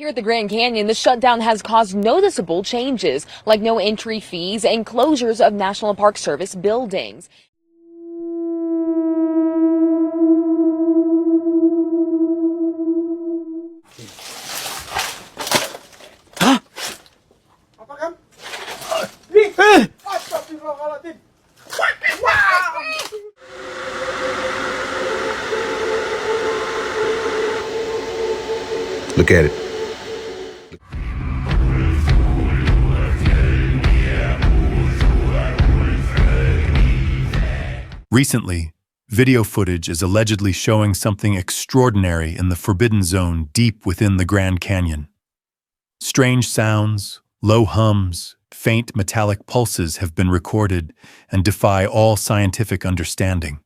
Here at the Grand Canyon, the shutdown has caused noticeable changes, like no entry fees and closures of National Park Service buildings. Look at it. Recently, video footage is allegedly showing something extraordinary in the Forbidden Zone deep within the Grand Canyon. Strange sounds, low hums, faint metallic pulses have been recorded and defy all scientific understanding.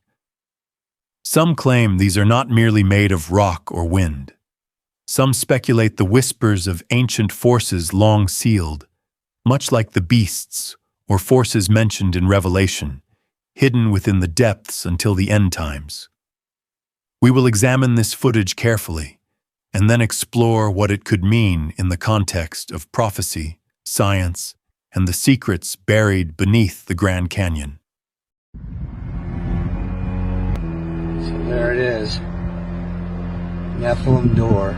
Some claim these are not merely made of rock or wind. Some speculate the whispers of ancient forces long sealed, much like the beasts or forces mentioned in Revelation, hidden within the depths until the end times. We will examine this footage carefully, and then explore what it could mean in the context of prophecy, science, and the secrets buried beneath the Grand Canyon. So there it is. Nephilim door.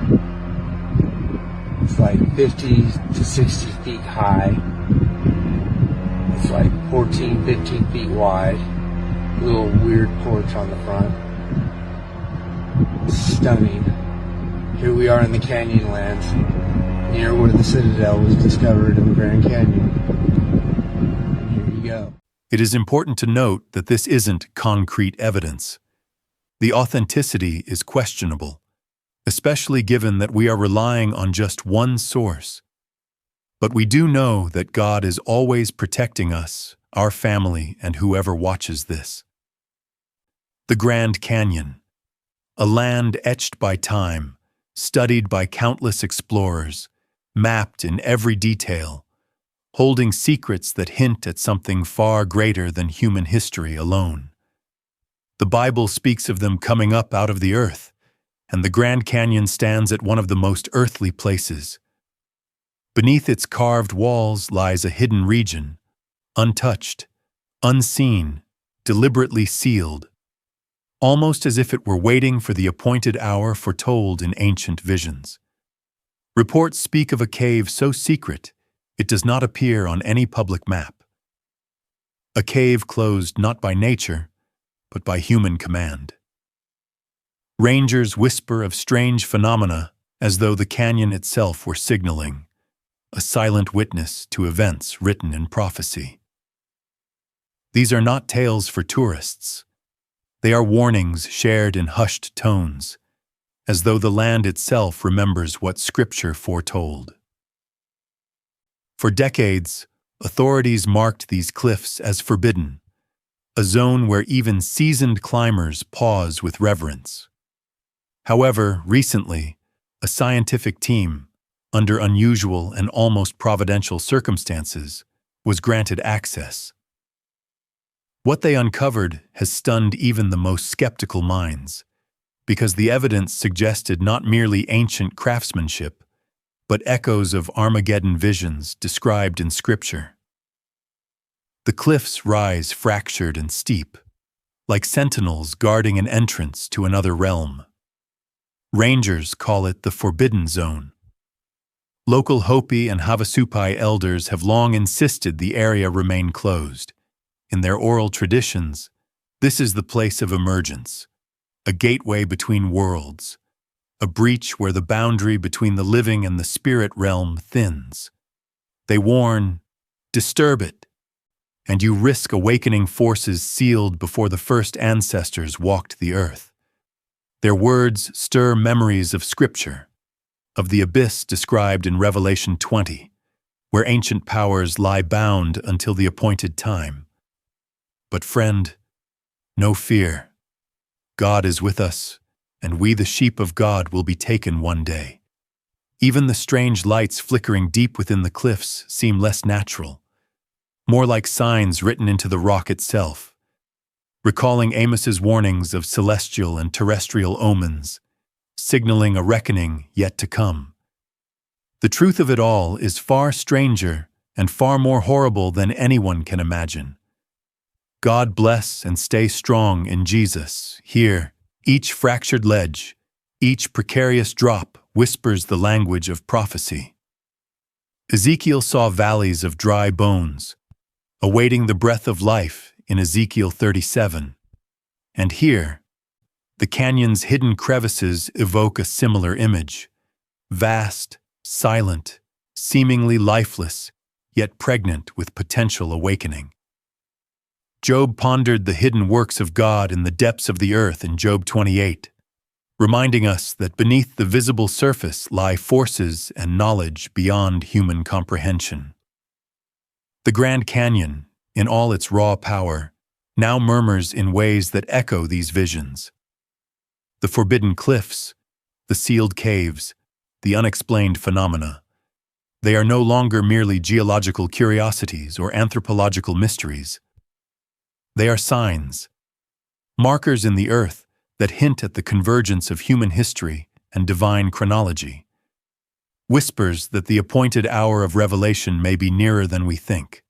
It's like 50 to 60 feet high. It's like 14, 15 feet wide. Little weird porch on the front. Stunning. Here we are in the Canyonlands, near where the Citadel was discovered in the Grand Canyon. And here you go. It is important to note that this isn't concrete evidence. The authenticity is questionable, especially given that we are relying on just one source. But we do know that God is always protecting us, our family, and whoever watches this. The Grand Canyon, a land etched by time, studied by countless explorers, mapped in every detail, holding secrets that hint at something far greater than human history alone. The Bible speaks of them coming up out of the earth, and the Grand Canyon stands at one of the most earthly places. Beneath its carved walls lies a hidden region, untouched, unseen, deliberately sealed, almost as if it were waiting for the appointed hour foretold in ancient visions. Reports speak of a cave so secret it does not appear on any public map. A cave closed not by nature, but by human command. Rangers whisper of strange phenomena as though the canyon itself were signaling, a silent witness to events written in prophecy. These are not tales for tourists. They are warnings shared in hushed tones, as though the land itself remembers what Scripture foretold. For decades, authorities marked these cliffs as forbidden, a zone where even seasoned climbers pause with reverence. However, recently, a scientific team, under unusual and almost providential circumstances, was granted access. What they uncovered has stunned even the most skeptical minds, because the evidence suggested not merely ancient craftsmanship, but echoes of Armageddon visions described in Scripture. The cliffs rise fractured and steep, like sentinels guarding an entrance to another realm. Rangers call it the Forbidden Zone. Local Hopi and Havasupai elders have long insisted the area remain closed. In their oral traditions, this is the place of emergence, a gateway between worlds, a breach where the boundary between the living and the spirit realm thins. They warn, disturb it, and you risk awakening forces sealed before the first ancestors walked the earth. Their words stir memories of Scripture, of the abyss described in Revelation 20, where ancient powers lie bound until the appointed time. But friend, no fear. God is with us, and we the sheep of God will be taken one day. Even the strange lights flickering deep within the cliffs seem less natural, more like signs written into the rock itself, recalling Amos's warnings of celestial and terrestrial omens, signaling a reckoning yet to come. The truth of it all is far stranger and far more horrible than anyone can imagine. God bless and stay strong in Jesus. Here, each fractured ledge, each precarious drop whispers the language of prophecy. Ezekiel saw valleys of dry bones, awaiting the breath of life in Ezekiel 37. And here, the canyon's hidden crevices evoke a similar image, vast, silent, seemingly lifeless, yet pregnant with potential awakening. Job pondered the hidden works of God in the depths of the earth in Job 28, reminding us that beneath the visible surface lie forces and knowledge beyond human comprehension. The Grand Canyon, in all its raw power, now murmurs in ways that echo these visions. The forbidden cliffs, the sealed caves, the unexplained phenomena. They are no longer merely geological curiosities or anthropological mysteries. They are signs, markers in the earth that hint at the convergence of human history and divine chronology. Whispers that the appointed hour of revelation may be nearer than we think.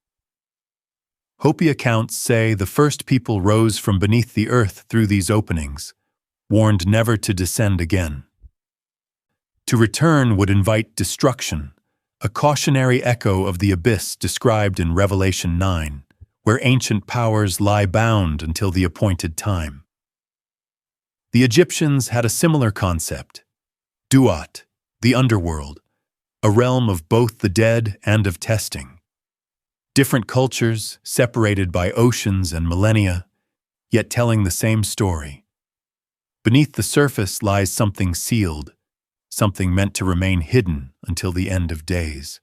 Hopi accounts say the first people rose from beneath the earth through these openings, warned never to descend again. To return would invite destruction, a cautionary echo of the abyss described in Revelation 9, where ancient powers lie bound until the appointed time. The Egyptians had a similar concept, Duat, the underworld, a realm of both the dead and of testing. Different cultures, separated by oceans and millennia, yet telling the same story. Beneath the surface lies something sealed, something meant to remain hidden until the end of days.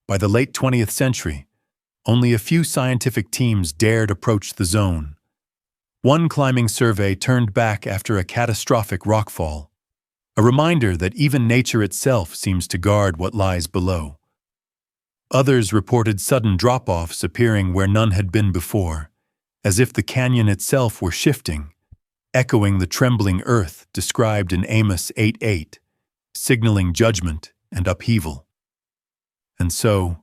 By the late 20th century, only a few scientific teams dared approach the zone. One climbing survey turned back after a catastrophic rockfall, a reminder that even nature itself seems to guard what lies below. Others reported sudden drop-offs appearing where none had been before, as if the canyon itself were shifting, echoing the trembling earth described in Amos 8:8, signaling judgment and upheaval. And so,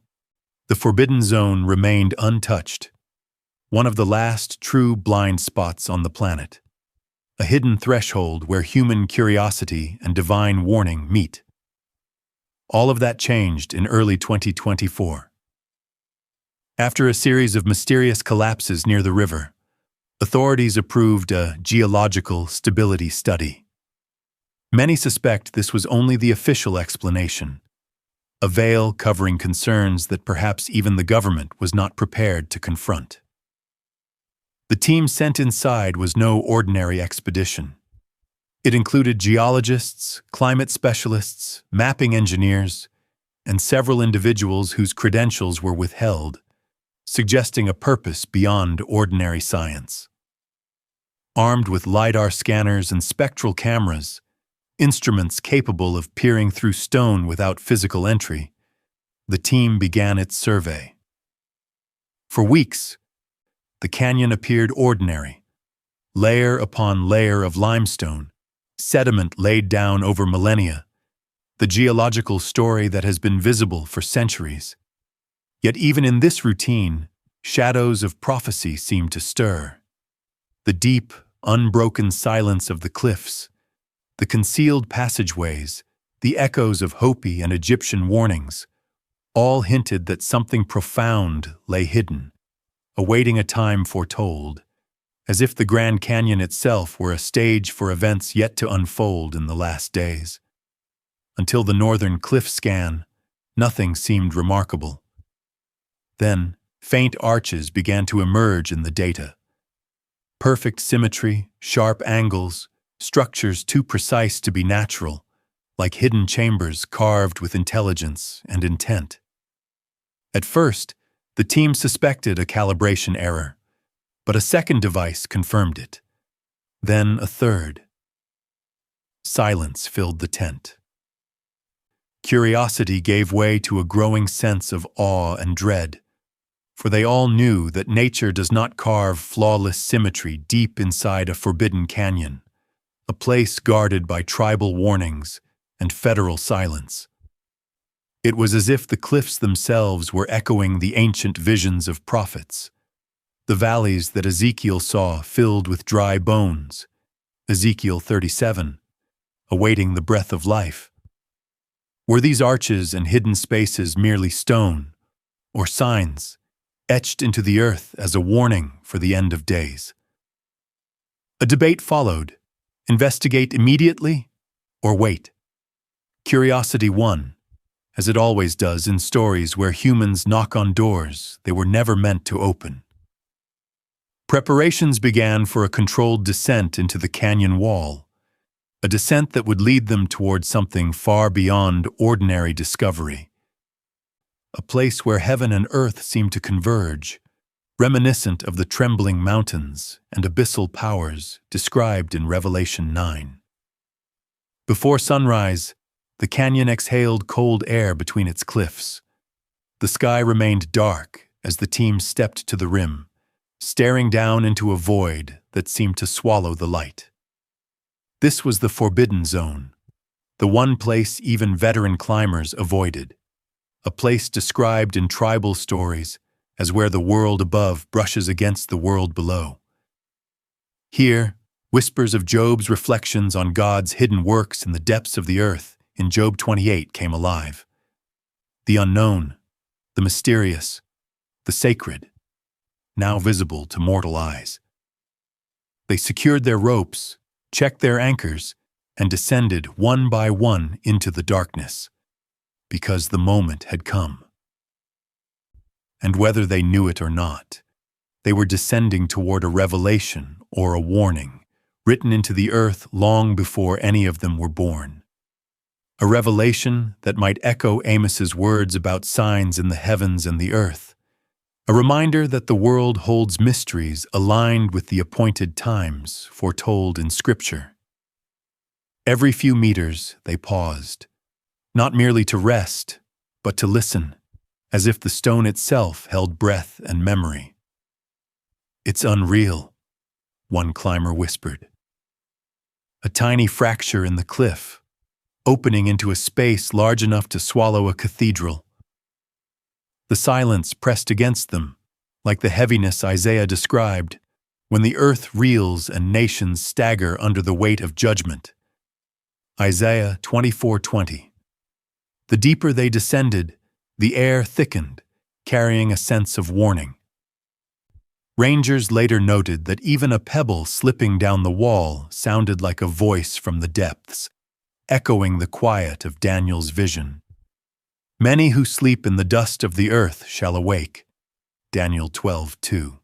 the forbidden zone remained untouched, one of the last true blind spots on the planet, a hidden threshold where human curiosity and divine warning meet. All of that changed in early 2024. After a series of mysterious collapses near the river, authorities approved a geological stability study. Many suspect this was only the official explanation, a veil covering concerns that perhaps even the government was not prepared to confront. The team sent inside was no ordinary expedition. It included geologists, climate specialists, mapping engineers, and several individuals whose credentials were withheld, suggesting a purpose beyond ordinary science. Armed with LiDAR scanners and spectral cameras, instruments capable of peering through stone without physical entry, the team began its survey. For weeks, the canyon appeared ordinary, layer upon layer of limestone, sediment laid down over millennia, the geological story that has been visible for centuries. Yet even in this routine, shadows of prophecy seemed to stir. The deep, unbroken silence of the cliffs, the concealed passageways, the echoes of Hopi and Egyptian warnings, all hinted that something profound lay hidden, awaiting a time foretold, as if the Grand Canyon itself were a stage for events yet to unfold in the last days. Until the northern cliff scan, nothing seemed remarkable. Then, faint arches began to emerge in the data. Perfect symmetry, sharp angles, structures too precise to be natural, like hidden chambers carved with intelligence and intent. At first, the team suspected a calibration error, but a second device confirmed it. Then a third. Silence filled the tent. Curiosity gave way to a growing sense of awe and dread, for they all knew that nature does not carve flawless symmetry deep inside a forbidden canyon, a place guarded by tribal warnings and federal silence. It was as if the cliffs themselves were echoing the ancient visions of prophets. The valleys that Ezekiel saw filled with dry bones, Ezekiel 37, awaiting the breath of life. Were these arches and hidden spaces merely stone, or signs, etched into the earth as a warning for the end of days? A debate followed. Investigate immediately or wait? Curiosity won, as it always does in stories where humans knock on doors they were never meant to open. Preparations began for a controlled descent into the canyon wall, a descent that would lead them toward something far beyond ordinary discovery. A place where heaven and earth seemed to converge, reminiscent of the trembling mountains and abyssal powers described in Revelation 9. Before sunrise, the canyon exhaled cold air between its cliffs. The sky remained dark as the team stepped to the rim, staring down into a void that seemed to swallow the light. This was the forbidden zone, the one place even veteran climbers avoided, a place described in tribal stories as where the world above brushes against the world below. Here, whispers of Job's reflections on God's hidden works in the depths of the earth in Job 28 came alive. The unknown, the mysterious, the sacred, now visible to mortal eyes. They secured their ropes, checked their anchors, and descended one by one into the darkness, because the moment had come. And whether they knew it or not, they were descending toward a revelation or a warning, written into the earth long before any of them were born. A revelation that might echo Amos's words about signs in the heavens and the earth, a reminder that the world holds mysteries aligned with the appointed times foretold in Scripture. Every few meters they paused, not merely to rest, but to listen, as if the stone itself held breath and memory. "It's unreal," one climber whispered. A tiny fracture in the cliff, opening into a space large enough to swallow a cathedral. The silence pressed against them, like the heaviness Isaiah described, when the earth reels and nations stagger under the weight of judgment. Isaiah 24:20. The deeper they descended, the air thickened, carrying a sense of warning. Rangers later noted that even a pebble slipping down the wall sounded like a voice from the depths, echoing the quiet of Daniel's vision. "Many who sleep in the dust of the earth shall awake." Daniel 12:2.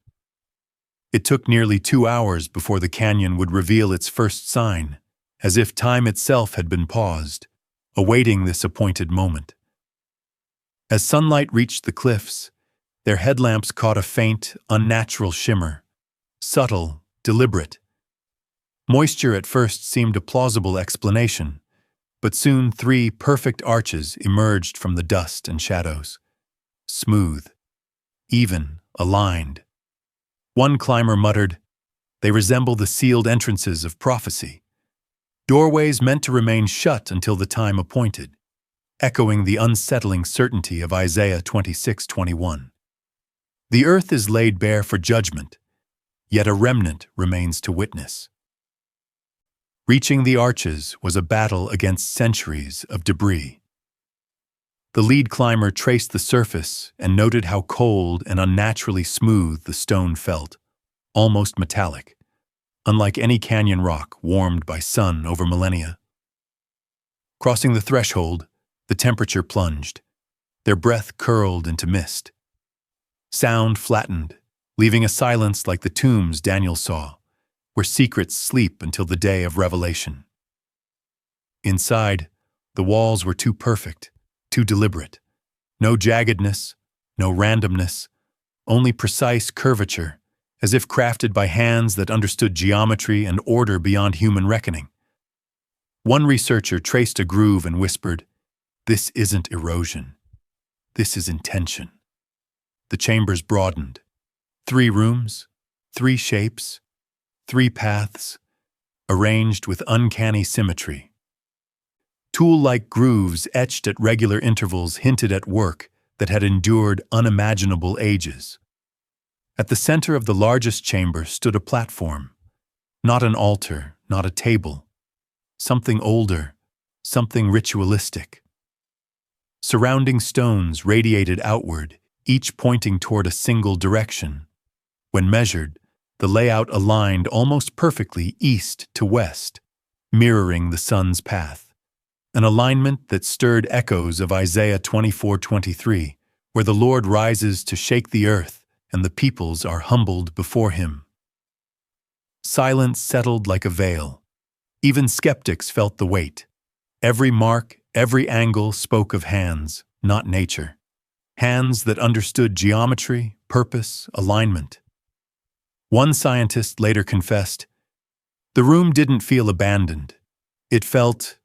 It took nearly 2 hours before the canyon would reveal its first sign, as if time itself had been paused, awaiting this appointed moment. As sunlight reached the cliffs, their headlamps caught a faint, unnatural shimmer, subtle, deliberate. Moisture at first seemed a plausible explanation, but soon 3 perfect arches emerged from the dust and shadows. Smooth, even, aligned. One climber muttered, "They resemble the sealed entrances of prophecy." Doorways meant to remain shut until the time appointed, echoing the unsettling certainty of Isaiah 26:21. The earth is laid bare for judgment, yet a remnant remains to witness. Reaching the arches was a battle against centuries of debris. The lead climber traced the surface and noted how cold and unnaturally smooth the stone felt, almost metallic, unlike any canyon rock warmed by sun over millennia. Crossing the threshold, the temperature plunged. Their breath curled into mist. Sound flattened, leaving a silence like the tombs Daniel saw, where secrets sleep until the day of revelation. Inside, the walls were too perfect, too deliberate. No jaggedness, no randomness, only precise curvature, as if crafted by hands that understood geometry and order beyond human reckoning. One researcher traced a groove and whispered, "This isn't erosion. This is intention." The chambers broadened. 3 rooms, 3 shapes, 3 paths, arranged with uncanny symmetry. Tool-like grooves etched at regular intervals hinted at work that had endured unimaginable ages. At the center of the largest chamber stood a platform. Not an altar, not a table. Something older, something ritualistic. Surrounding stones radiated outward, each pointing toward a single direction. When measured, the layout aligned almost perfectly east to west, mirroring the sun's path. An alignment that stirred echoes of Isaiah 24:23, where the Lord rises to shake the earth and the peoples are humbled before him. Silence settled like a veil. Even skeptics felt the weight. Every mark, every angle spoke of hands, not nature. Hands that understood geometry, purpose, alignment. One scientist later confessed, "The room didn't feel abandoned. It felt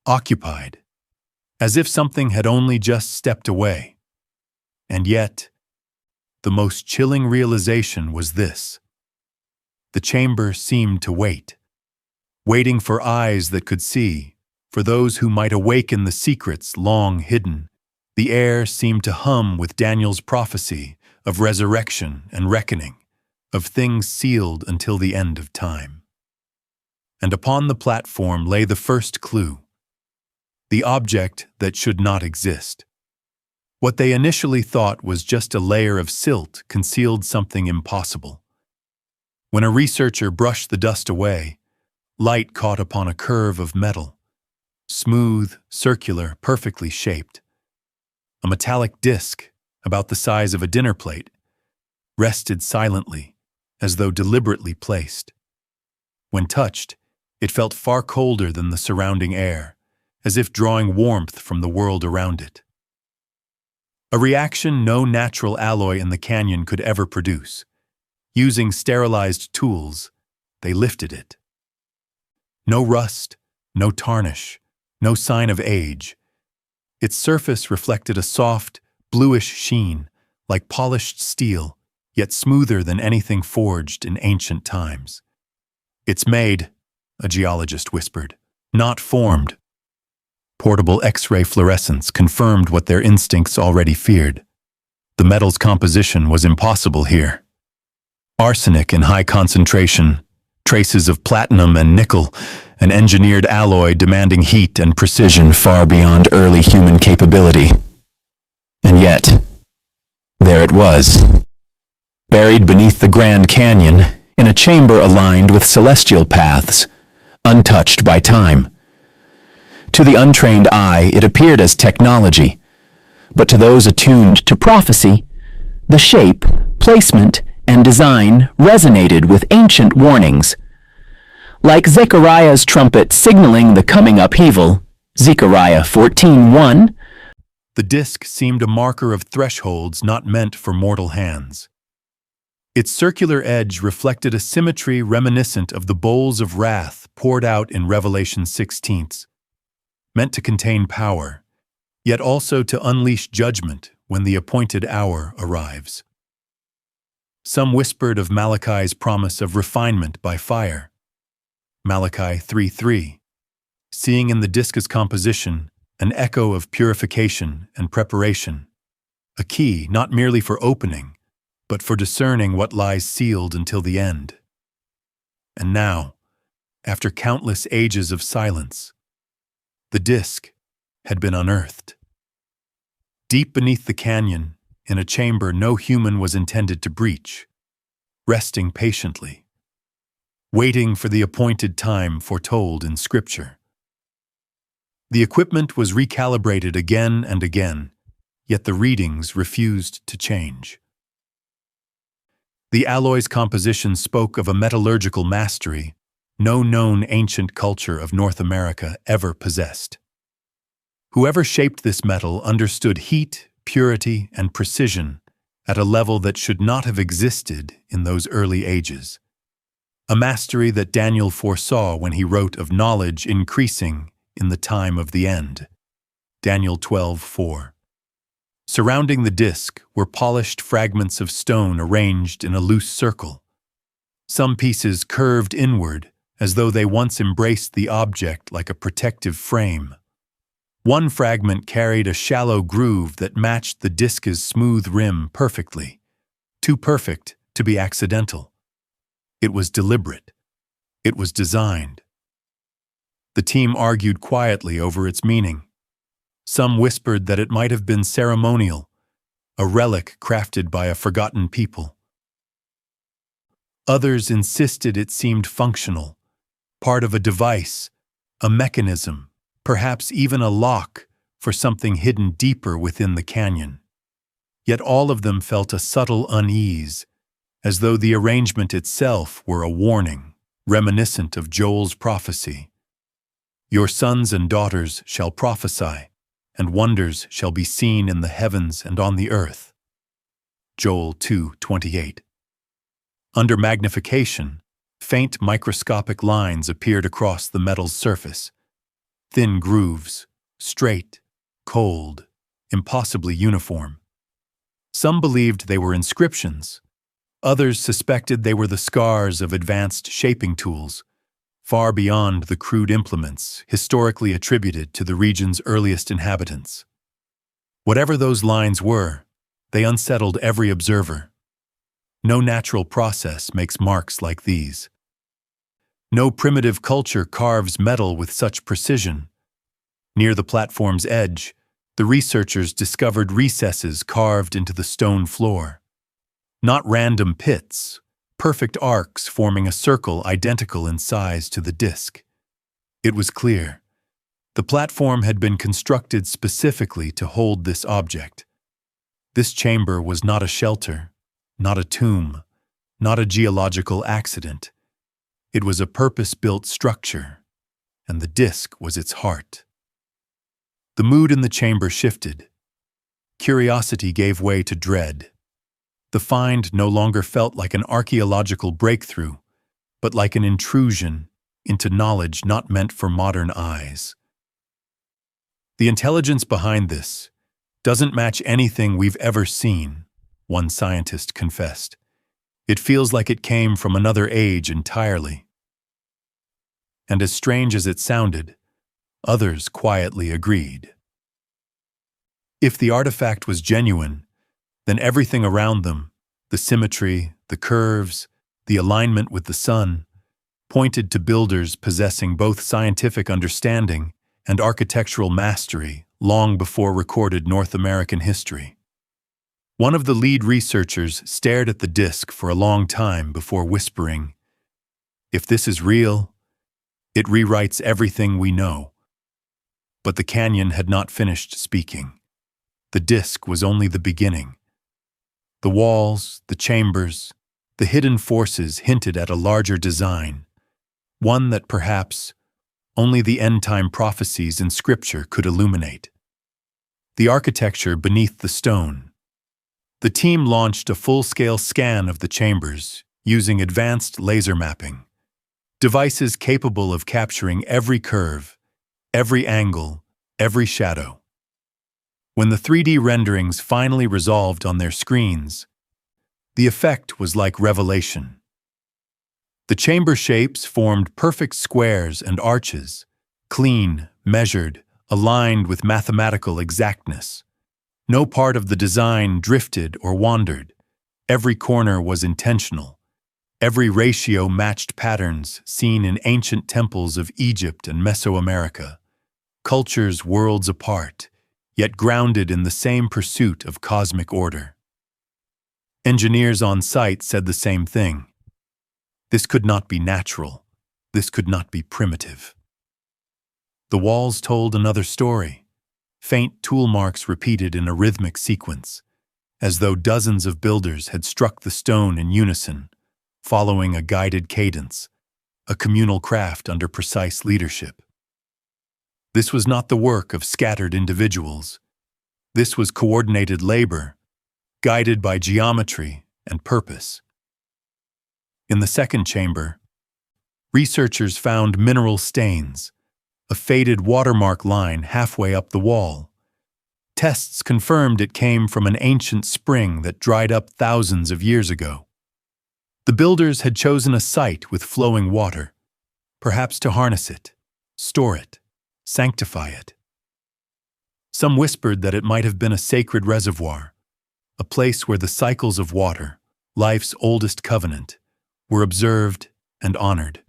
occupied, as if something had only just stepped away." And yet, the most chilling realization was this. The chamber seemed to wait, waiting for eyes that could see, for those who might awaken the secrets long hidden. The air seemed to hum with Daniel's prophecy of resurrection and reckoning, of things sealed until the end of time. And upon the platform lay the first clue, the object that should not exist. What they initially thought was just a layer of silt concealed something impossible. When a researcher brushed the dust away, light caught upon a curve of metal, smooth, circular, perfectly shaped. A metallic disc, about the size of a dinner plate, rested silently, as though deliberately placed. When touched, it felt far colder than the surrounding air, as if drawing warmth from the world around it. A reaction no natural alloy in the canyon could ever produce. Using sterilized tools, they lifted it. No rust, no tarnish, no sign of age. Its surface reflected a soft, bluish sheen, like polished steel, yet smoother than anything forged in ancient times. "It's made," a geologist whispered, "not formed." Portable X-ray fluorescence confirmed what their instincts already feared. The metal's composition was impossible here. Arsenic in high concentration, traces of platinum and nickel, an engineered alloy demanding heat and precision far beyond early human capability. And yet, there it was, buried beneath the Grand Canyon, in a chamber aligned with celestial paths, untouched by time. To the untrained eye, it appeared as technology, but to those attuned to prophecy, the shape, placement, and design resonated with ancient warnings. Like Zechariah's trumpet signaling the coming upheaval, Zechariah 14:1, the disc seemed a marker of thresholds not meant for mortal hands. Its circular edge reflected a symmetry reminiscent of the bowls of wrath poured out in Revelation 16, meant to contain power, yet also to unleash judgment when the appointed hour arrives. Some whispered of Malachi's promise of refinement by fire. Malachi 3:3, seeing in the disc's composition an echo of purification and preparation, a key not merely for opening, but for discerning what lies sealed until the end. And now, after countless ages of silence, the disc had been unearthed. Deep beneath the canyon, in a chamber no human was intended to breach, resting patiently, waiting for the appointed time foretold in Scripture. The equipment was recalibrated again and again, yet the readings refused to change. The alloy's composition spoke of a metallurgical mastery no known ancient culture of North America ever possessed. Whoever shaped this metal understood heat, purity, and precision at a level that should not have existed in those early ages. A mastery that Daniel foresaw when he wrote of knowledge increasing in the time of the end. Daniel 12:4. Surrounding the disk were polished fragments of stone arranged in a loose circle. Some pieces curved inward as though they once embraced the object like a protective frame. One fragment carried a shallow groove that matched the disc's smooth rim perfectly, too perfect to be accidental. It was deliberate. It was designed. The team argued quietly over its meaning. Some whispered that it might have been ceremonial, a relic crafted by a forgotten people. Others insisted it seemed functional, part of a device, a mechanism, perhaps even a lock for something hidden deeper within the canyon. Yet all of them felt a subtle unease, as though the arrangement itself were a warning, reminiscent of Joel's prophecy. Your sons and daughters shall prophesy, and wonders shall be seen in the heavens and on the earth. Joel 2:28. Under magnification, faint microscopic lines appeared across the metal's surface. Thin grooves, straight, cold, impossibly uniform. Some believed they were inscriptions. Others suspected they were the scars of advanced shaping tools, far beyond the crude implements historically attributed to the region's earliest inhabitants. Whatever those lines were, they unsettled every observer. No natural process makes marks like these. No primitive culture carves metal with such precision. Near the platform's edge, the researchers discovered recesses carved into the stone floor. Not random pits, perfect arcs forming a circle identical in size to the disc. It was clear. The platform had been constructed specifically to hold this object. This chamber was not a shelter, not a tomb, not a geological accident. It was a purpose-built structure, and the disc was its heart. The mood in the chamber shifted. Curiosity gave way to dread. The find no longer felt like an archaeological breakthrough, but like an intrusion into knowledge not meant for modern eyes. The intelligence behind this doesn't match anything we've ever seen, one scientist confessed. It feels like it came from another age entirely. And as strange as it sounded, others quietly agreed. If the artifact was genuine, then everything around them, the symmetry, the curves, the alignment with the sun, pointed to builders possessing both scientific understanding and architectural mastery long before recorded North American history. One of the lead researchers stared at the disc for a long time before whispering, "If this is real, it rewrites everything we know." But the canyon had not finished speaking. The disc was only the beginning. The walls, the chambers, the hidden forces hinted at a larger design, one that perhaps only the end-time prophecies in Scripture could illuminate. The architecture beneath the stone. The team launched a full-scale scan of the chambers using advanced laser mapping, devices capable of capturing every curve, every angle, every shadow. When the 3D renderings finally resolved on their screens, the effect was like revelation. The chamber shapes formed perfect squares and arches, clean, measured, aligned with mathematical exactness. No part of the design drifted or wandered. Every corner was intentional. Every ratio matched patterns seen in ancient temples of Egypt and Mesoamerica, cultures worlds apart, yet grounded in the same pursuit of cosmic order. Engineers on site said the same thing. This could not be natural. This could not be primitive. The walls told another story. Faint tool marks repeated in a rhythmic sequence, as though dozens of builders had struck the stone in unison, following a guided cadence, a communal craft under precise leadership. This was not the work of scattered individuals. This was coordinated labor, guided by geometry and purpose. In the second chamber, researchers found mineral stains, a faded watermark line halfway up the wall. Tests confirmed it came from an ancient spring that dried up thousands of years ago. The builders had chosen a site with flowing water, perhaps to harness it, store it, sanctify it. Some whispered that it might have been a sacred reservoir, a place where the cycles of water, life's oldest covenant, were observed and honored.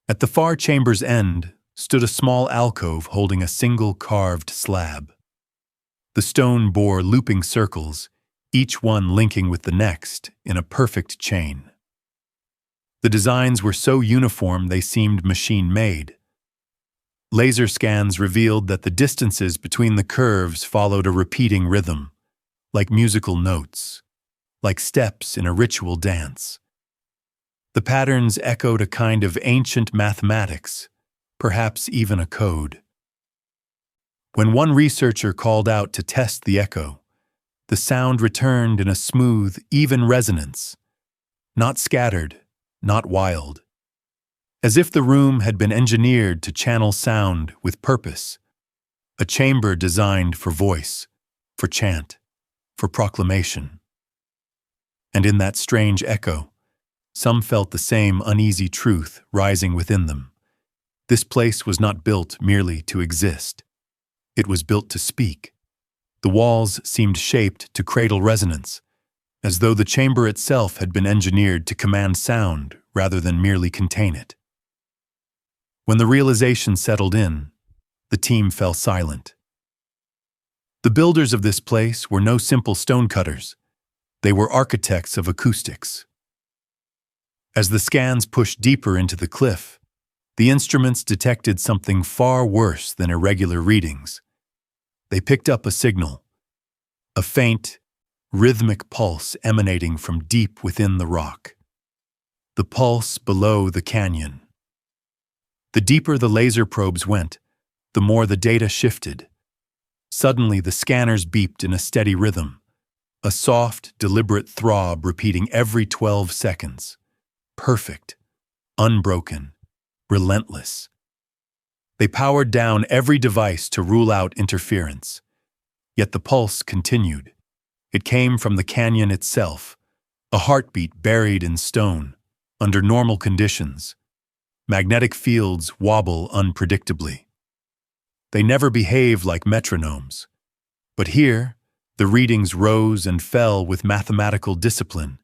At the far chamber's end stood a small alcove holding a single carved slab. The stone bore looping circles, each one linking with the next in a perfect chain. The designs were so uniform they seemed machine-made. Laser scans revealed that the distances between the curves followed a repeating rhythm, like musical notes, like steps in a ritual dance. The patterns echoed a kind of ancient mathematics, perhaps even a code. When one researcher called out to test the echo, the sound returned in a smooth, even resonance, not scattered, not wild. As if the room had been engineered to channel sound with purpose, a chamber designed for voice, for chant, for proclamation. And in that strange echo, some felt the same uneasy truth rising within them. This place was not built merely to exist. It was built to speak. The walls seemed shaped to cradle resonance, as though the chamber itself had been engineered to command sound rather than merely contain it. When the realization settled in, the team fell silent. The builders of this place were no simple stonecutters. They were architects of acoustics. As the scans pushed deeper into the cliff, the instruments detected something far worse than irregular readings. They picked up a signal, a faint, rhythmic pulse emanating from deep within the rock. The pulse below the canyon. The deeper the laser probes went, the more the data shifted. Suddenly, the scanners beeped in a steady rhythm, a soft, deliberate throb repeating every 12 seconds. Perfect, unbroken, relentless. They powered down every device to rule out interference. Yet the pulse continued. It came from the canyon itself, a heartbeat buried in stone, under normal conditions. Magnetic fields wobble unpredictably. They never behave like metronomes. But here, the readings rose and fell with mathematical discipline,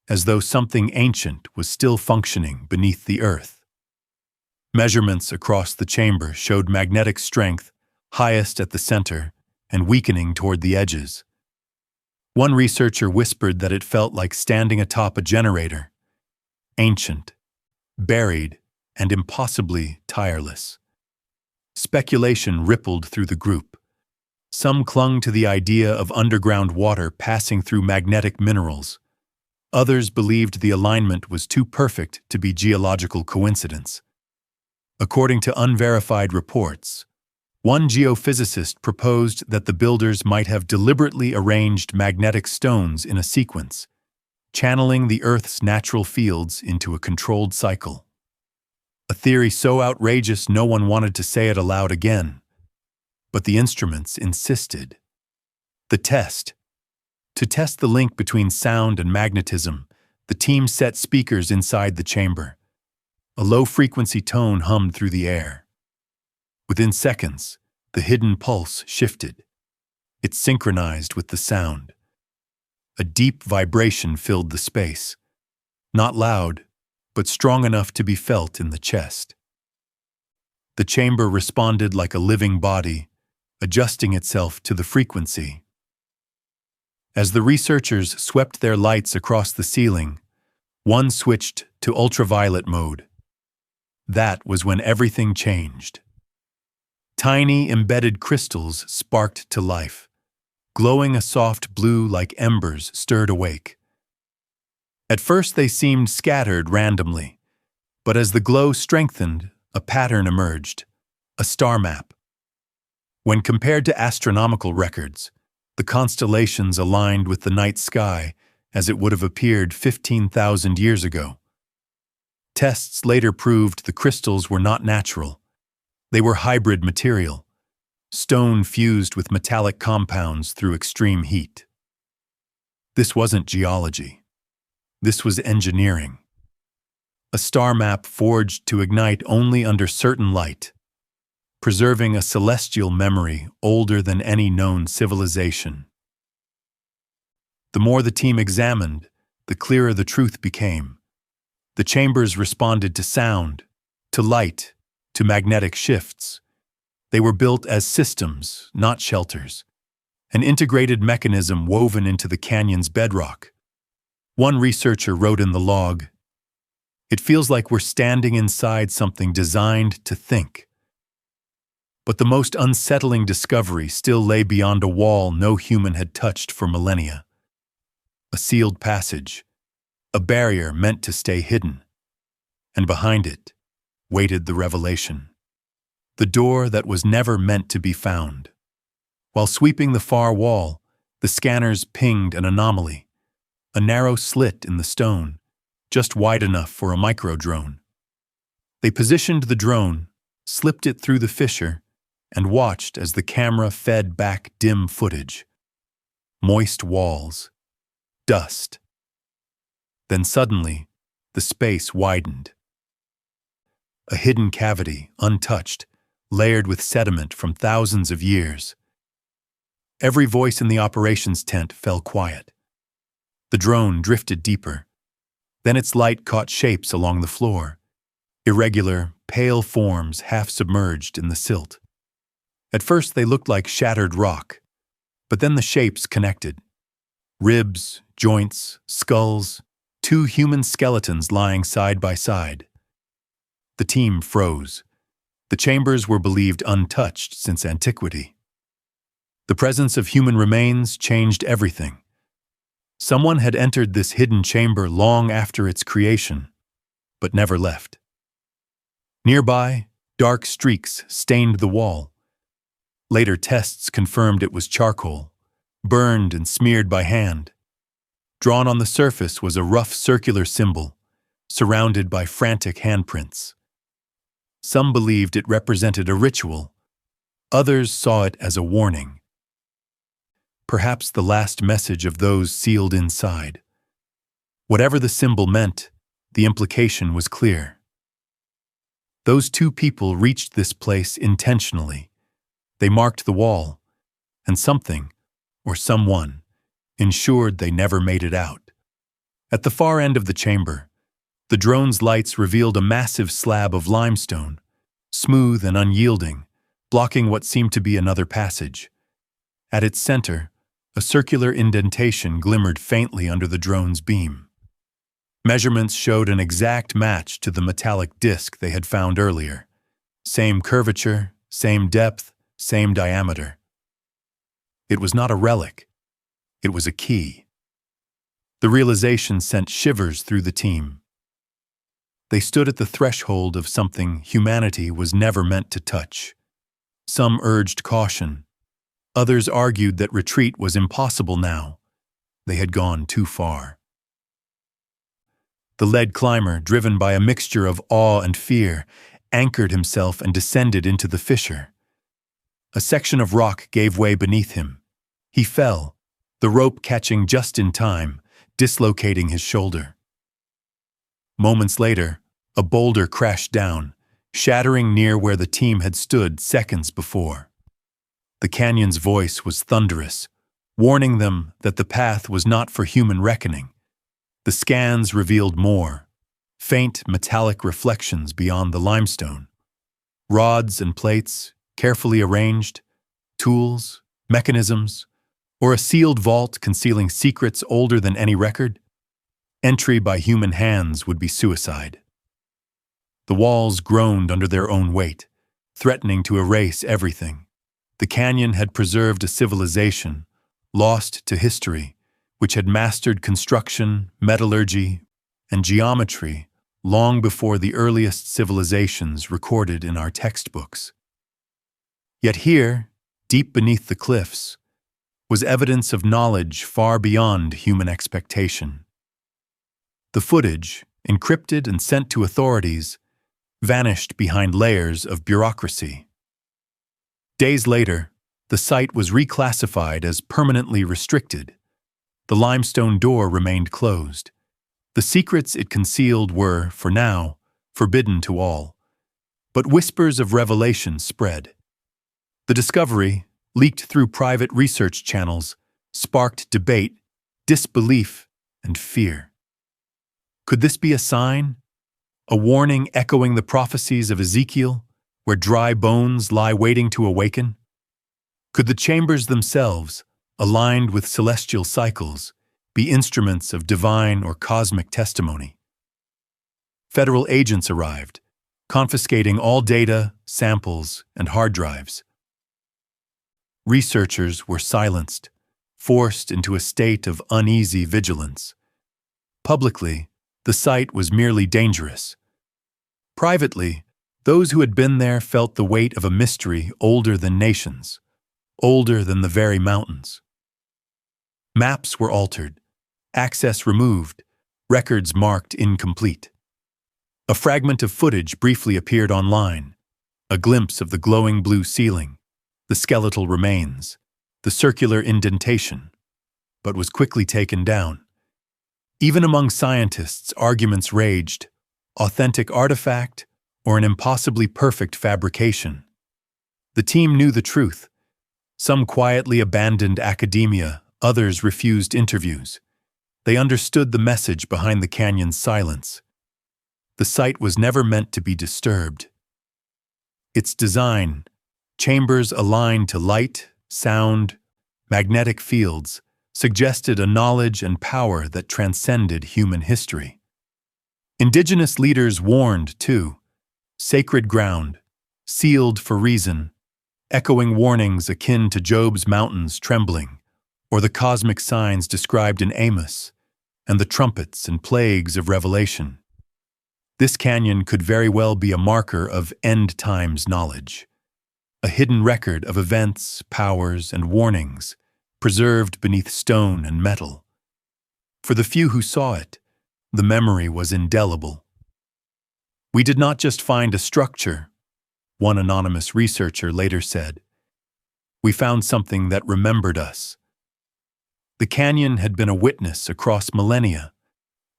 as though something ancient was still functioning beneath the earth. Measurements across the chamber showed magnetic strength highest at the center and weakening toward the edges. One researcher whispered that it felt like standing atop a generator, ancient, buried, and impossibly tireless. Speculation rippled through the group. Some clung to the idea of underground water passing through magnetic minerals. Others believed the alignment was too perfect to be geological coincidence. According to unverified reports, one geophysicist proposed that the builders might have deliberately arranged magnetic stones in a sequence, channeling the Earth's natural fields into a controlled cycle. A theory so outrageous no one wanted to say it aloud again. But the instruments insisted. The test. To test the link between sound and magnetism, the team set speakers inside the chamber. A low-frequency tone hummed through the air. Within seconds, the hidden pulse shifted. It synchronized with the sound. A deep vibration filled the space. Not loud, but strong enough to be felt in the chest. The chamber responded like a living body, adjusting itself to the frequency. As the researchers swept their lights across the ceiling, one switched to ultraviolet mode. That was when everything changed. Tiny embedded crystals sparked to life, glowing a soft blue like embers stirred awake. At first they seemed scattered randomly, but as the glow strengthened, a pattern emerged, a star map. When compared to astronomical records, the constellations aligned with the night sky as it would have appeared 15,000 years ago. Tests later proved the crystals were not natural. They were hybrid material, stone fused with metallic compounds through extreme heat. This wasn't geology. This was engineering. A star map forged to ignite only under certain light, preserving a celestial memory older than any known civilization. The more the team examined, the clearer the truth became. The chambers responded to sound, to light, to magnetic shifts. They were built as systems, not shelters, an integrated mechanism woven into the canyon's bedrock. One researcher wrote in the log, "It feels like we're standing inside something designed to think." But the most unsettling discovery still lay beyond a wall no human had touched for millennia. A sealed passage, a barrier meant to stay hidden. And behind it waited the revelation. The door that was never meant to be found. While sweeping the far wall, the scanners pinged an anomaly, a narrow slit in the stone, just wide enough for a micro-drone. They positioned the drone, slipped it through the fissure, and watched as the camera fed back dim footage. Moist walls, dust. Then suddenly, the space widened. A hidden cavity, untouched, layered with sediment from thousands of years. Every voice in the operations tent fell quiet. The drone drifted deeper. Then its light caught shapes along the floor, irregular, pale forms half submerged in the silt. At first they looked like shattered rock, but then the shapes connected. Ribs, joints, skulls, two human skeletons lying side by side. The team froze. The chambers were believed untouched since antiquity. The presence of human remains changed everything. Someone had entered this hidden chamber long after its creation, but never left. Nearby, dark streaks stained the wall. Later tests confirmed it was charcoal, burned and smeared by hand. Drawn on the surface was a rough circular symbol, surrounded by frantic handprints. Some believed it represented a ritual. Others saw it as a warning. Perhaps the last message of those sealed inside. Whatever the symbol meant, the implication was clear. Those two people reached this place intentionally. They marked the wall, and something, or someone, ensured they never made it out. At the far end of the chamber, the drone's lights revealed a massive slab of limestone, smooth and unyielding, blocking what seemed to be another passage. At its center, a circular indentation glimmered faintly under the drone's beam. Measurements showed an exact match to the metallic disc they had found earlier. Same curvature, same depth, same diameter. It was not a relic. It was a key. The realization sent shivers through the team. They stood at the threshold of something humanity was never meant to touch. Some urged caution. Others argued that retreat was impossible now. They had gone too far. The lead climber, driven by a mixture of awe and fear, anchored himself and descended into the fissure. A section of rock gave way beneath him. He fell, the rope catching just in time, dislocating his shoulder. Moments later, a boulder crashed down, shattering near where the team had stood seconds before. The canyon's voice was thunderous, warning them that the path was not for human reckoning. The scans revealed more, faint metallic reflections beyond the limestone. Rods and plates, carefully arranged, tools, mechanisms, or a sealed vault concealing secrets older than any record. Entry by human hands would be suicide. The walls groaned under their own weight, threatening to erase everything. The canyon had preserved a civilization, lost to history, which had mastered construction, metallurgy, and geometry long before the earliest civilizations recorded in our textbooks. Yet here, deep beneath the cliffs, was evidence of knowledge far beyond human expectation. The footage, encrypted and sent to authorities, vanished behind layers of bureaucracy. Days later, the site was reclassified as permanently restricted. The limestone door remained closed. The secrets it concealed were, for now, forbidden to all. But whispers of revelation spread. The discovery, leaked through private research channels, sparked debate, disbelief, and fear. Could this be a sign? A warning echoing the prophecies of Ezekiel, where dry bones lie waiting to awaken? Could the chambers themselves, aligned with celestial cycles, be instruments of divine or cosmic testimony? Federal agents arrived, confiscating all data, samples, and hard drives. Researchers were silenced, forced into a state of uneasy vigilance. Publicly, the site was merely dangerous. Privately, those who had been there felt the weight of a mystery older than nations, older than the very mountains. Maps were altered, access removed, records marked incomplete. A fragment of footage briefly appeared online, a glimpse of the glowing blue ceiling, the skeletal remains, the circular indentation, but was quickly taken down. Even among scientists, arguments raged: authentic artifact or an impossibly perfect fabrication. The team knew the truth. Some quietly abandoned academia, others refused interviews. They understood the message behind the canyon's silence. The site was never meant to be disturbed. Its design, chambers aligned to light, sound, magnetic fields, suggested a knowledge and power that transcended human history. Indigenous leaders warned, too: sacred ground, sealed for reason, echoing warnings akin to Job's mountains trembling, or the cosmic signs described in Amos, and the trumpets and plagues of Revelation. This canyon could very well be a marker of end times knowledge, a hidden record of events, powers, and warnings, preserved beneath stone and metal. For the few who saw it, the memory was indelible. "We did not just find a structure," one anonymous researcher later said. "We found something that remembered us." The canyon had been a witness across millennia,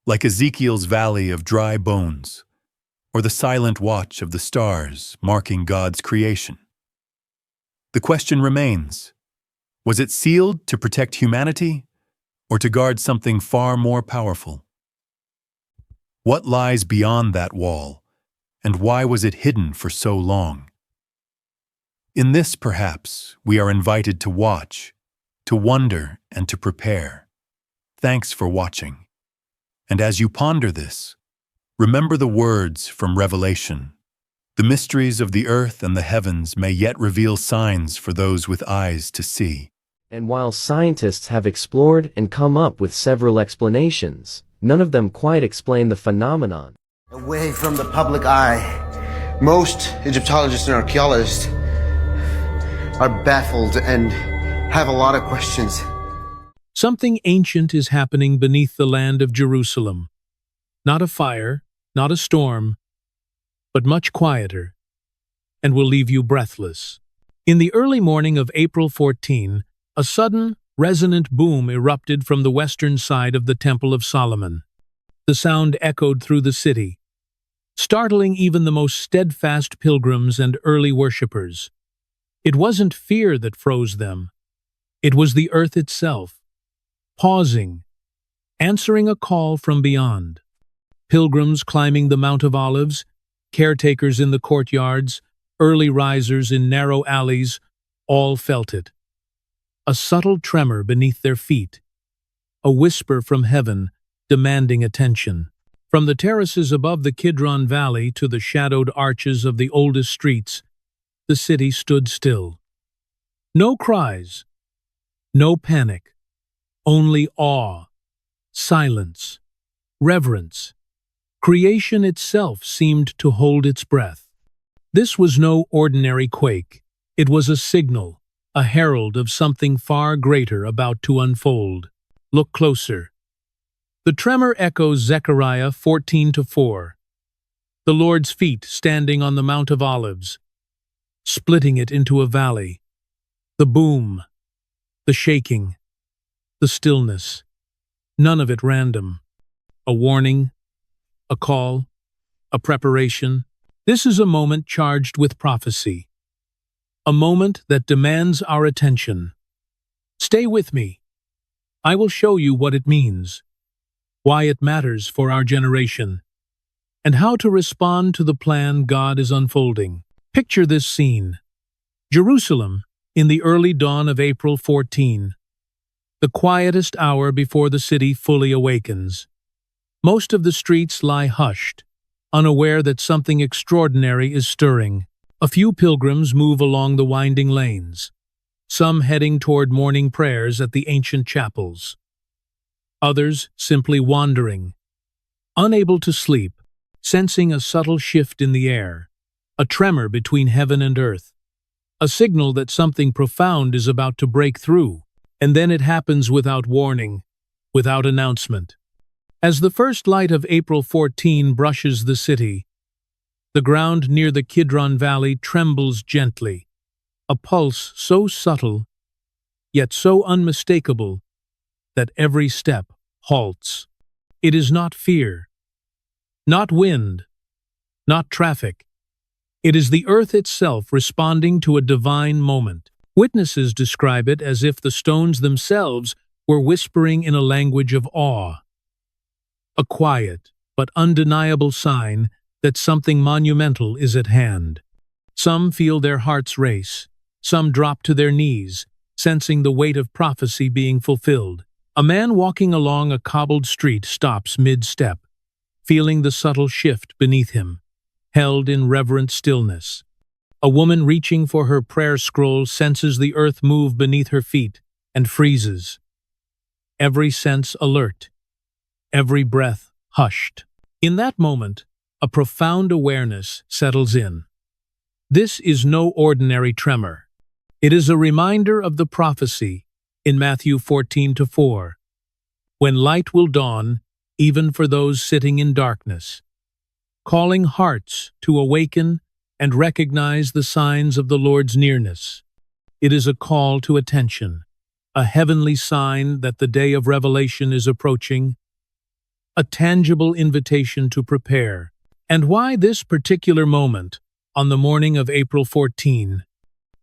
like Ezekiel's valley of dry bones, or the silent watch of the stars marking God's creation. The question remains: was it sealed to protect humanity, or to guard something far more powerful? What lies beyond that wall, and why was it hidden for so long? In this, perhaps, we are invited to watch, to wonder, and to prepare. Thanks for watching. And as you ponder this, remember the words from Revelation: "The mysteries of the earth and the heavens may yet reveal signs for those with eyes to see." And while scientists have explored and come up with several explanations, none of them quite explain the phenomenon. Away from the public eye, most Egyptologists and archaeologists are baffled and have a lot of questions. Something ancient is happening beneath the land of Jerusalem. Not a fire, not a storm, but much quieter, and will leave you breathless. In the early morning of April 14, a sudden, resonant boom erupted from the western side of the Temple of Solomon. The sound echoed through the city, startling even the most steadfast pilgrims and early worshippers. It wasn't fear that froze them. It was the earth itself, pausing, answering a call from beyond. Pilgrims climbing the Mount of Olives, caretakers in the courtyards, early risers in narrow alleys, all felt it. A subtle tremor beneath their feet, a whisper from heaven demanding attention. From the terraces above the Kidron Valley to the shadowed arches of the oldest streets, the city stood still. No cries, no panic, only awe, silence, reverence. Creation itself seemed to hold its breath. This was no ordinary quake. It was a signal, a herald of something far greater about to unfold. Look closer. The tremor echoes Zechariah 14:4. The Lord's feet standing on the Mount of Olives, splitting it into a valley. The boom, the shaking, the stillness, none of it random. A warning, a call, a preparation. This is a moment charged with prophecy. a moment that demands our attention. Stay with me. I will show you what it means, why it matters for our generation, and how to respond to the plan God is unfolding. Picture this scene. Jerusalem, in the early dawn of April 14, the quietest hour before the city fully awakens. Most of the streets lie hushed, unaware that something extraordinary is stirring. A few pilgrims move along the winding lanes, some heading toward morning prayers at the ancient chapels. Others simply wandering, unable to sleep, sensing a subtle shift in the air, a tremor between heaven and earth, a signal that something profound is about to break through. And then it happens without warning, without announcement. As the first light of April 14 brushes the city, the ground near the Kidron Valley trembles gently, a pulse so subtle, yet so unmistakable, that every step halts. It is not fear, not wind, not traffic. It is the earth itself responding to a divine moment. Witnesses describe it as if the stones themselves were whispering in a language of awe. A quiet but undeniable sign that something monumental is at hand. Some feel their hearts race. Some drop to their knees, sensing the weight of prophecy being fulfilled. A man walking along a cobbled street stops mid-step, feeling the subtle shift beneath him, held in reverent stillness. A woman reaching for her prayer scroll senses the earth move beneath her feet and freezes. Every sense alert, every breath hushed. In that moment, a profound awareness settles in. This is no ordinary tremor. It is a reminder of the prophecy in Matthew 14:4, when light will dawn even for those sitting in darkness, calling hearts to awaken and recognize the signs of the Lord's nearness. It is a call to attention, a heavenly sign that the day of revelation is approaching, a tangible invitation to prepare. And why this particular moment, on the morning of April 14?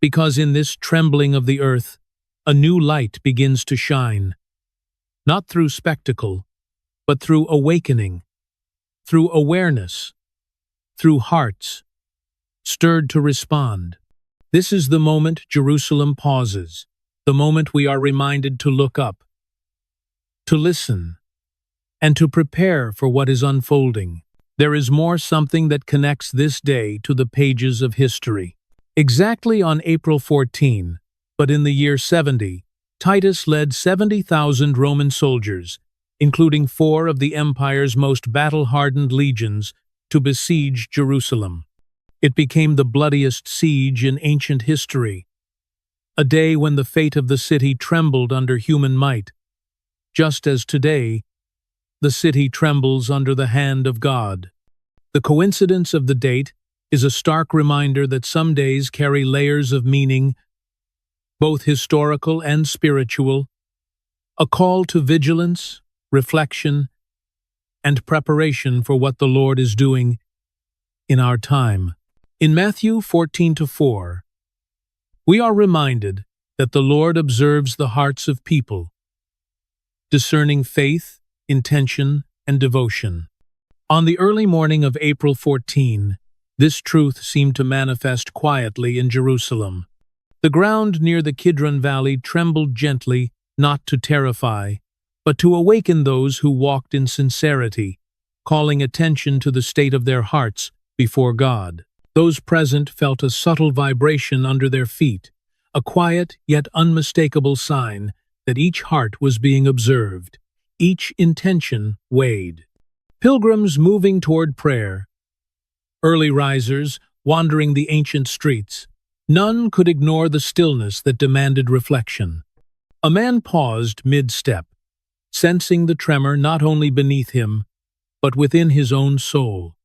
Because in this trembling of the earth, a new light begins to shine, not through spectacle, but through awakening, through awareness, through hearts stirred to respond. This is the moment Jerusalem pauses, the moment we are reminded to look up, to listen, and to prepare for what is unfolding. There is something that connects this day to the pages of history. Exactly on April 14, but in the year 70, Titus led 70,000 Roman soldiers, including 4 of the empire's most battle-hardened legions, to besiege Jerusalem. It became the bloodiest siege in ancient history, a day when the fate of the city trembled under human might, just as today, the city trembles under the hand of God. The coincidence of the date is a stark reminder that some days carry layers of meaning, both historical and spiritual, a call to vigilance, reflection, and preparation for what the Lord is doing in our time. In Matthew 14:4, we are reminded that the Lord observes the hearts of people, discerning faith, intention, and devotion. On the early morning of April 14, this truth seemed to manifest quietly in Jerusalem. The ground near the Kidron Valley trembled gently, not to terrify, but to awaken those who walked in sincerity, calling attention to the state of their hearts before God. Those present felt a subtle vibration under their feet, a quiet yet unmistakable sign that each heart was being observed, each intention weighed. Pilgrims moving toward prayer, early risers wandering the ancient streets, none could ignore the stillness that demanded reflection. A man paused mid-step, sensing the tremor not only beneath him, but within his own soul,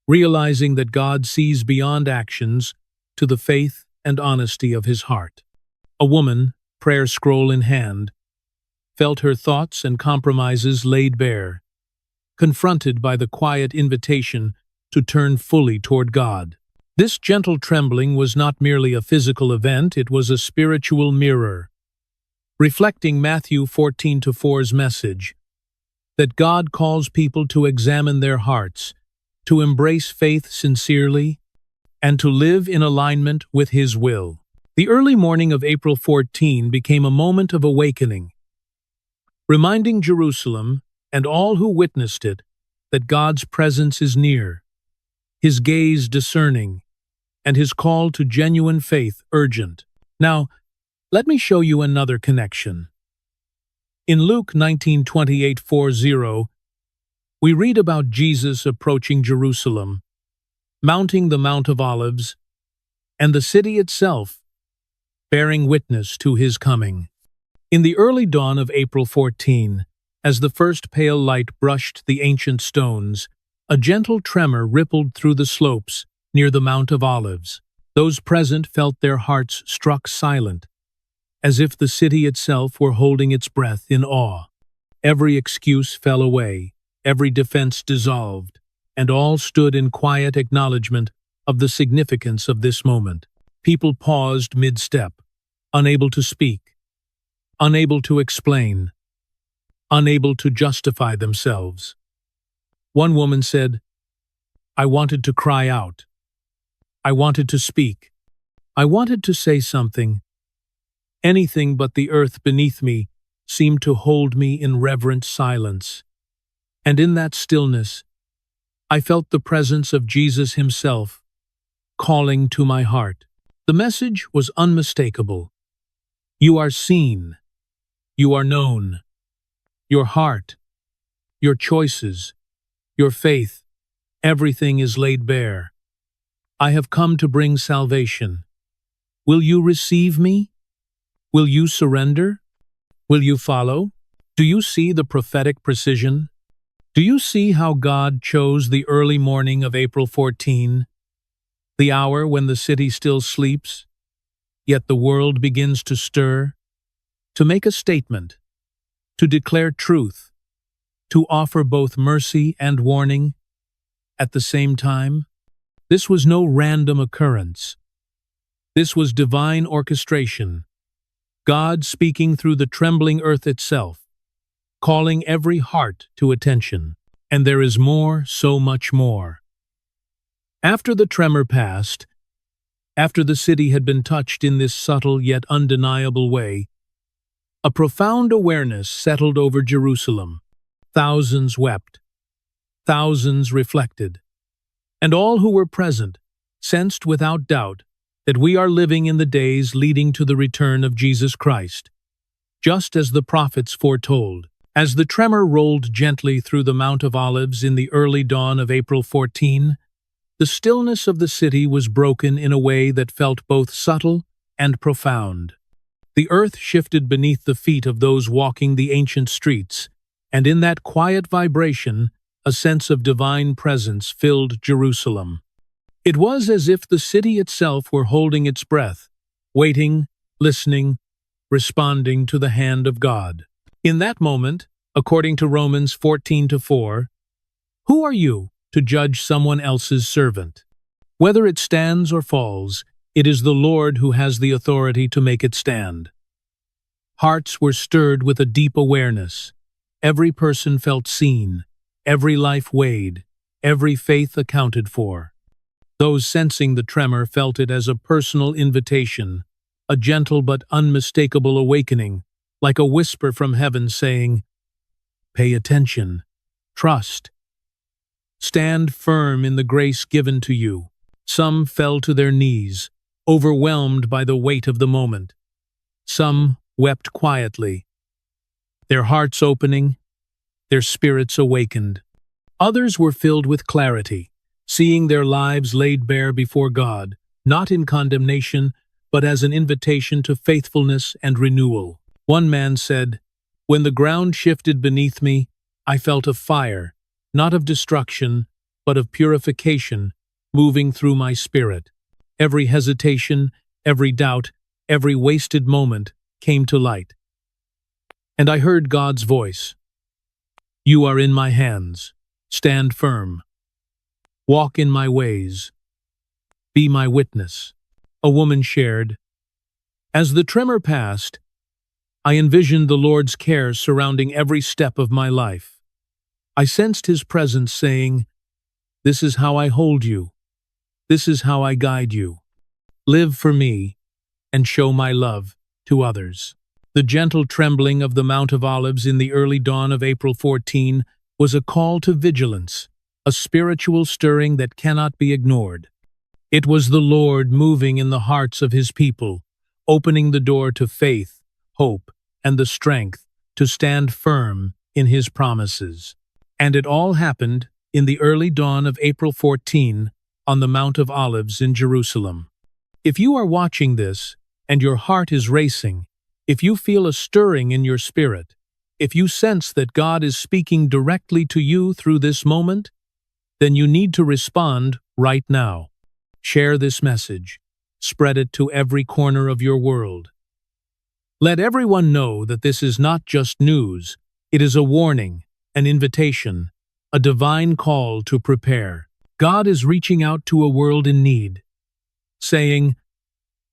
realizing that God sees beyond actions to the faith and honesty of his heart. A woman, prayer scroll in hand, felt her thoughts and compromises laid bare, confronted by the quiet invitation to turn fully toward God. This gentle trembling was not merely a physical event, it was a spiritual mirror, reflecting Matthew 14:4's message that God calls people to examine their hearts, to embrace faith sincerely, and to live in alignment with His will. The early morning of April 14 became a moment of awakening, reminding Jerusalem and all who witnessed it that God's presence is near, His gaze discerning, and His call to genuine faith urgent. Now, let me show you another connection. In Luke 19:28-40, we read about Jesus approaching Jerusalem, mounting the Mount of Olives, and the city itself bearing witness to His coming. In the early dawn of April 14, as the first pale light brushed the ancient stones, a gentle tremor rippled through the slopes near the Mount of Olives. Those present felt their hearts struck silent, as if the city itself were holding its breath in awe. Every excuse fell away, every defense dissolved, and all stood in quiet acknowledgement of the significance of this moment. People paused mid-step, unable to speak, unable to explain, unable to justify themselves. One woman said, "I wanted to cry out. I wanted to speak. I wanted to say something. Anything but the earth beneath me seemed to hold me in reverent silence. And in that stillness, I felt the presence of Jesus Himself calling to my heart. The message was unmistakable. You are seen. You are known. Your heart, your choices, your faith, everything is laid bare. I have come to bring salvation. Will you receive me? Will you surrender? Will you follow? Do you see the prophetic precision? Do you see how God chose the early morning of April 14, the hour when the city still sleeps, yet the world begins to stir, to make a statement, to declare truth, to offer both mercy and warning at the same time? This was no random occurrence. This was divine orchestration, God speaking through the trembling earth itself, calling every heart to attention. And there is more, so much more. After the tremor passed, after the city had been touched in this subtle yet undeniable way, a profound awareness settled over Jerusalem. Thousands wept, thousands reflected, and all who were present sensed without doubt that we are living in the days leading to the return of Jesus Christ, just as the prophets foretold. As the tremor rolled gently through the Mount of Olives in the early dawn of April 14, the stillness of the city was broken in a way that felt both subtle and profound. The earth shifted beneath the feet of those walking the ancient streets, and in that quiet vibration, a sense of divine presence filled Jerusalem. It was as if the city itself were holding its breath, waiting, listening, responding to the hand of God. In that moment, according to Romans 14:4, who are you to judge someone else's servant? Whether it stands or falls, it is the Lord who has the authority to make it stand. Hearts were stirred with a deep awareness. Every person felt seen, every life weighed, every faith accounted for. Those sensing the tremor felt it as a personal invitation, a gentle but unmistakable awakening, like a whisper from heaven saying, "Pay attention, trust, stand firm in the grace given to you." Some fell to their knees, overwhelmed by the weight of the moment. Some wept quietly, their hearts opening, their spirits awakened. Others were filled with clarity, seeing their lives laid bare before God, not in condemnation, but as an invitation to faithfulness and renewal. One man said, "When the ground shifted beneath me, I felt a fire, not of destruction, but of purification, moving through my spirit. Every hesitation, every doubt, every wasted moment came to light. And I heard God's voice. You are in my hands. Stand firm. Walk in my ways. Be my witness. A woman shared. As the tremor passed, I envisioned the Lord's care surrounding every step of my life. I sensed His presence saying, "This is how I hold you. This is how I guide you. Live for me and show my love to others." The gentle trembling of the Mount of Olives in the early dawn of April 14 was a call to vigilance, a spiritual stirring that cannot be ignored. It was the Lord moving in the hearts of His people, opening the door to faith, hope, and the strength to stand firm in His promises. And it all happened in the early dawn of April 14 on the Mount of Olives in Jerusalem. If you are watching this and your heart is racing, if you feel a stirring in your spirit, if you sense that God is speaking directly to you through this moment, then you need to respond right now. Share this message. Spread it to every corner of your world. Let everyone know that this is not just news, it is a warning, an invitation, a divine call to prepare. God is reaching out to a world in need, saying,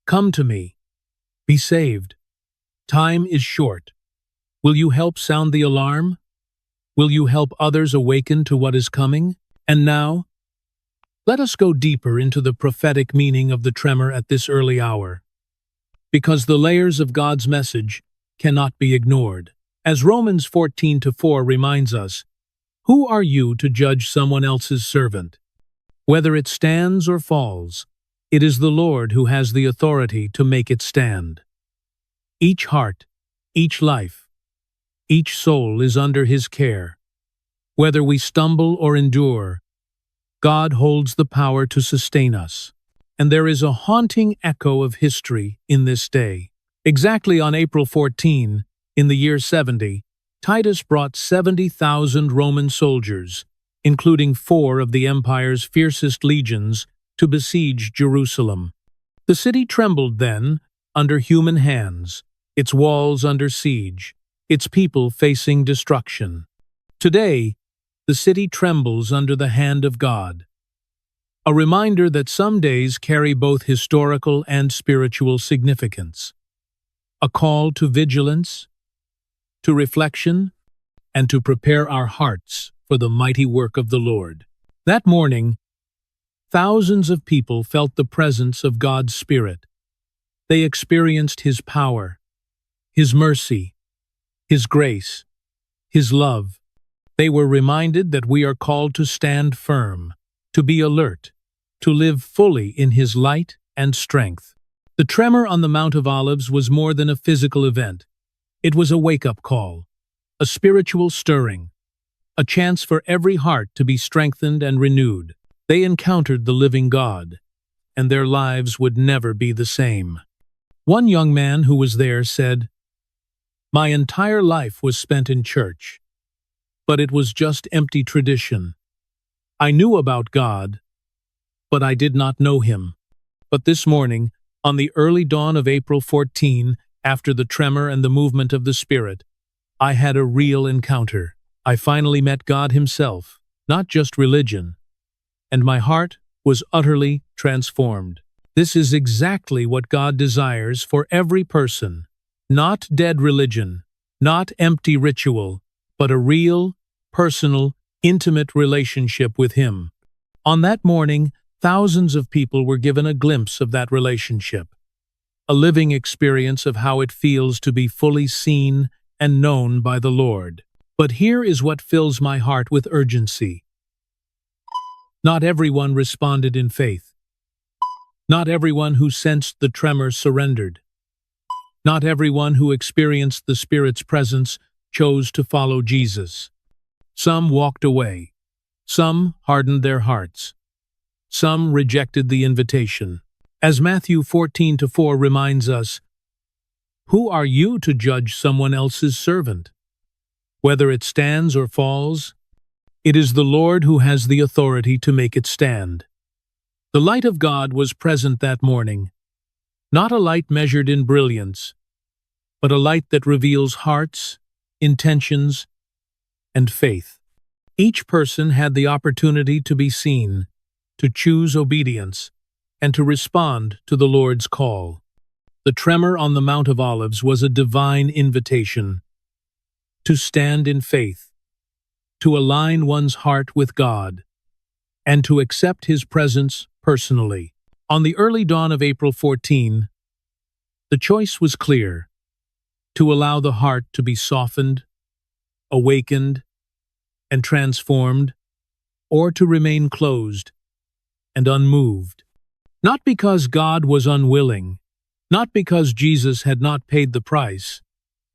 "Come to me. Be saved. Time is short. Will you help sound the alarm? Will you help others awaken to what is coming?" And now, let us go deeper into the prophetic meaning of the tremor at this early hour, because the layers of God's message cannot be ignored. As Romans 14:4 reminds us, "Who are you to judge someone else's servant? Whether it stands or falls, it is the Lord who has the authority to make it stand." Each heart, each life, each soul is under His care. Whether we stumble or endure, God holds the power to sustain us. And there is a haunting echo of history in this day. Exactly on April 14, in the year 70, Titus brought 70,000 Roman soldiers, including 4 of the empire's fiercest legions, to besiege Jerusalem. The city trembled then, under human hands, its walls under siege, its people facing destruction. Today, the city trembles under the hand of God. A reminder that some days carry both historical and spiritual significance. A call to vigilance, to reflection, and to prepare our hearts for the mighty work of the Lord. That morning, thousands of people felt the presence of God's Spirit. They experienced His power, His mercy, His grace, His love. They were reminded that we are called to stand firm, to be alert, to live fully in His light and strength. The tremor on the Mount of Olives was more than a physical event. It was a wake-up call, a spiritual stirring, a chance for every heart to be strengthened and renewed. They encountered the living God, and their lives would never be the same. One young man who was there said, "My entire life was spent in church, but it was just empty tradition. I knew about God, but I did not know Him. But this morning, on the early dawn of April 14, after the tremor and the movement of the Spirit, I had a real encounter. I finally met God Himself, not just religion, and my heart was utterly transformed. This is exactly what God desires for every person. Not dead religion, not empty ritual, but a real, personal, intimate relationship with Him. On that morning, thousands of people were given a glimpse of that relationship, a living experience of how it feels to be fully seen and known by the Lord. But here is what fills my heart with urgency. Not everyone responded in faith. Not everyone who sensed the tremor surrendered. Not everyone who experienced the Spirit's presence chose to follow Jesus. Some walked away. Some hardened their hearts. Some rejected the invitation. As Matthew 14:4 reminds us, "Who are you to judge someone else's servant? Whether it stands or falls, it is the Lord who has the authority to make it stand." The light of God was present that morning, not a light measured in brilliance, but a light that reveals hearts, intentions, and faith. Each person had the opportunity to be seen, to choose obedience, and to respond to the Lord's call. The tremor on the Mount of Olives was a divine invitation to stand in faith, to align one's heart with God, and to accept His presence personally. On the early dawn of April 14, the choice was clear: to allow the heart to be softened, awakened, and transformed, or to remain closed and unmoved. Not because God was unwilling, not because Jesus had not paid the price,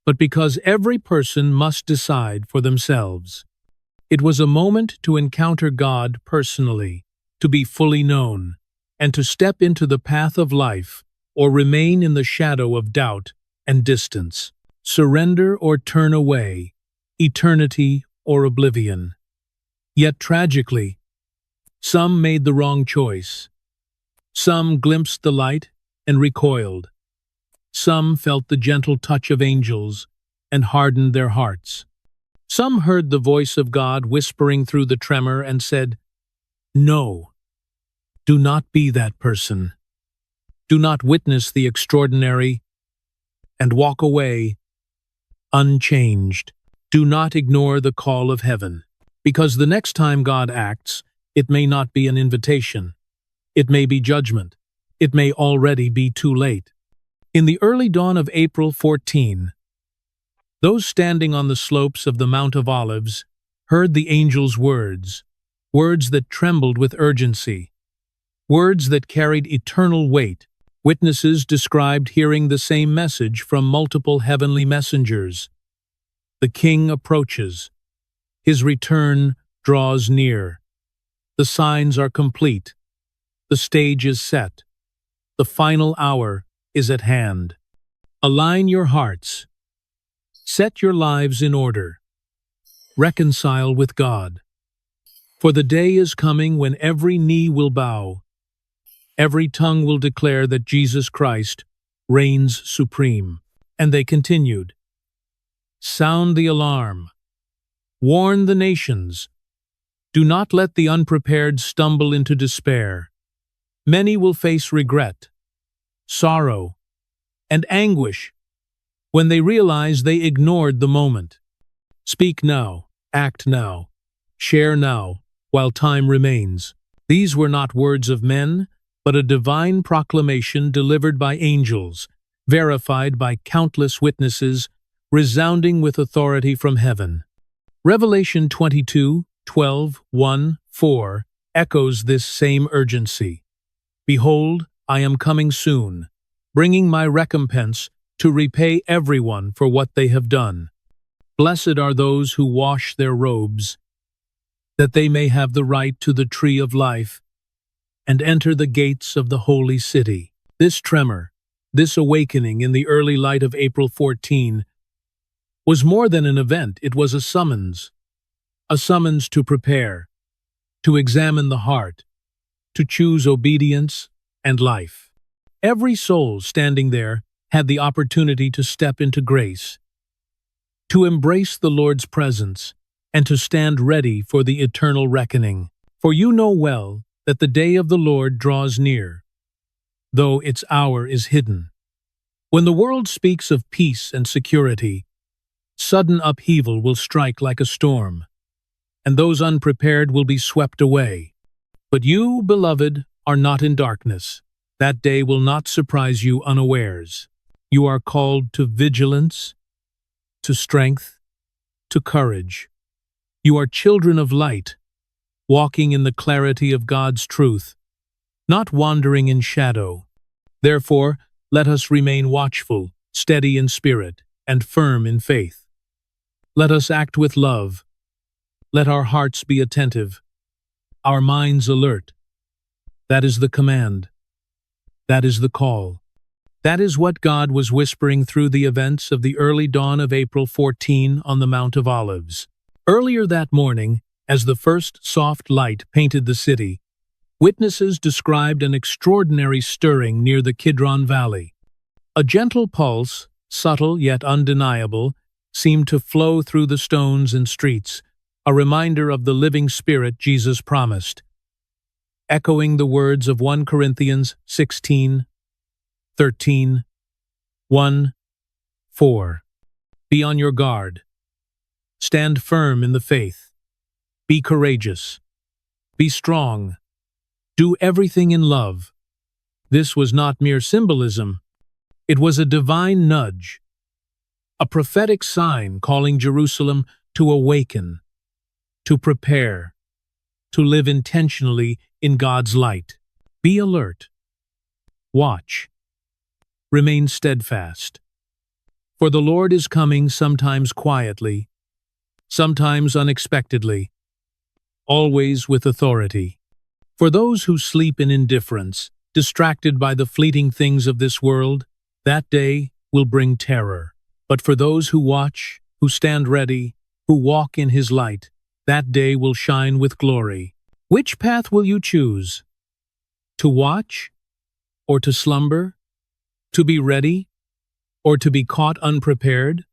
but because every person must decide for themselves. It was a moment to encounter God personally, to be fully known, and to step into the path of life or remain in the shadow of doubt and distance. Surrender or turn away, eternity or oblivion. Yet tragically, some made the wrong choice. Some glimpsed the light and recoiled. Some felt the gentle touch of angels and hardened their hearts. Some heard the voice of God whispering through the tremor and said, "No, do not be that person. Do not witness the extraordinary and walk away unchanged. Do not ignore the call of heaven, because the next time God acts, it may not be an invitation. It may be judgment. It may already be too late." In the early dawn of April 14, those standing on the slopes of the Mount of Olives heard the angel's words, words that trembled with urgency, words that carried eternal weight. Witnesses described hearing the same message from multiple heavenly messengers. The King approaches. His return draws near. The signs are complete. The stage is set. The final hour is at hand. Align your hearts. Set your lives in order. Reconcile with God. For the day is coming when every knee will bow. Every tongue will declare that Jesus Christ reigns supreme. And they continued, "Sound the alarm. Warn the nations. Do not let the unprepared stumble into despair. Many will face regret, sorrow, and anguish when they realize they ignored the moment. Speak now, act now, share now, while time remains." These were not words of men, but a divine proclamation delivered by angels, verified by countless witnesses, resounding with authority from heaven. Revelation 22:12-1-4 echoes this same urgency. "Behold, I am coming soon, bringing my recompense to repay everyone for what they have done. Blessed are those who wash their robes, that they may have the right to the tree of life and enter the gates of the holy city." This tremor, this awakening in the early light of April 14, was more than an event. It was a summons to prepare, to examine the heart, to choose obedience and life. Every soul standing there had the opportunity to step into grace, to embrace the Lord's presence, and to stand ready for the eternal reckoning. For you know well that the day of the Lord draws near, though its hour is hidden. When the world speaks of peace and security, sudden upheaval will strike like a storm, and those unprepared will be swept away. But you, beloved, are not in darkness. That day will not surprise you unawares. You are called to vigilance, to strength, to courage. You are children of light, walking in the clarity of God's truth, not wandering in shadow. Therefore, let us remain watchful, steady in spirit, and firm in faith. Let us act with love. Let our hearts be attentive, our minds alert. That is the command. That is the call. That is what God was whispering through the events of the early dawn of April 14 on the Mount of Olives. Earlier that morning, as the first soft light painted the city, witnesses described an extraordinary stirring near the Kidron Valley. A gentle pulse, subtle yet undeniable, seemed to flow through the stones and streets, a reminder of the living spirit Jesus promised. echoing the words of 1 Corinthians 16:13, 1:4. Be on your guard. Stand firm in the faith. Be courageous. Be strong. Do everything in love. This was not mere symbolism. It was a divine nudge, a prophetic sign calling Jerusalem to awaken, to prepare, to live intentionally in God's light. Be alert. Watch. Remain steadfast. For the Lord is coming sometimes quietly, sometimes unexpectedly, always with authority. For those who sleep in indifference, distracted by the fleeting things of this world, that day will bring terror. But for those who watch, who stand ready, who walk in His light, that day will shine with glory. Which path will you choose? To watch, or to slumber? To be ready, or to be caught unprepared?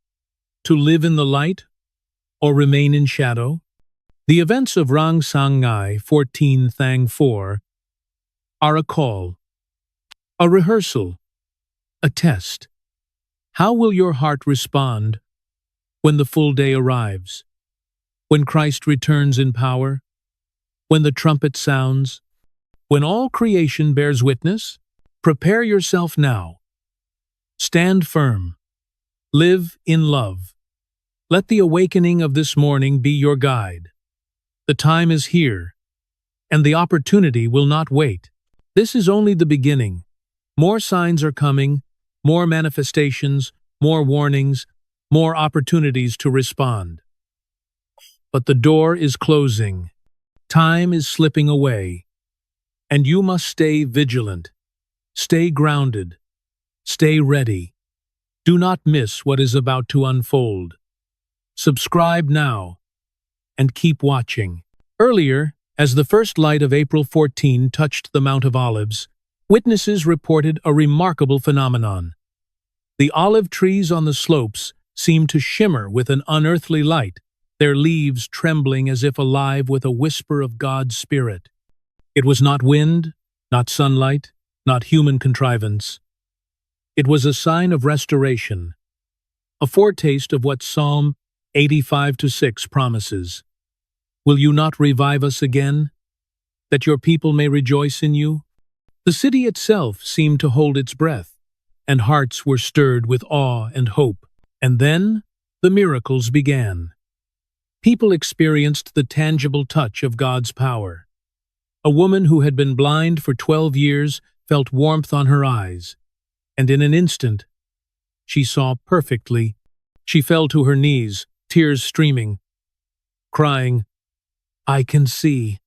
To live in the light, or remain in shadow? The events of Rang Sangai 14 Thang 4 are a call, a rehearsal, a test. How will your heart respond when the full day arrives? When Christ returns in power? When the trumpet sounds? When all creation bears witness? Prepare yourself now. Stand firm. Live in love. Let the awakening of this morning be your guide. The time is here, and the opportunity will not wait. This is only the beginning. More signs are coming, more manifestations, more warnings, more opportunities to respond. But the door is closing. Time is slipping away. And you must stay vigilant. Stay grounded. Stay ready. Do not miss what is about to unfold. Subscribe now and keep watching. Earlier, as the first light of April 14 touched the Mount of Olives, witnesses reported a remarkable phenomenon. The olive trees on the slopes seemed to shimmer with an unearthly light, their leaves trembling as if alive with a whisper of God's Spirit. It was not wind, not sunlight, not human contrivance. It was a sign of restoration, a foretaste of what Psalm 85:6 promises. Will you not revive us again, that your people may rejoice in you? The city itself seemed to hold its breath, and hearts were stirred with awe and hope. And then the miracles began. People experienced the tangible touch of God's power. A woman who had been blind for 12 years felt warmth on her eyes, and in an instant, she saw perfectly. She fell to her knees, tears streaming, crying, "I can see.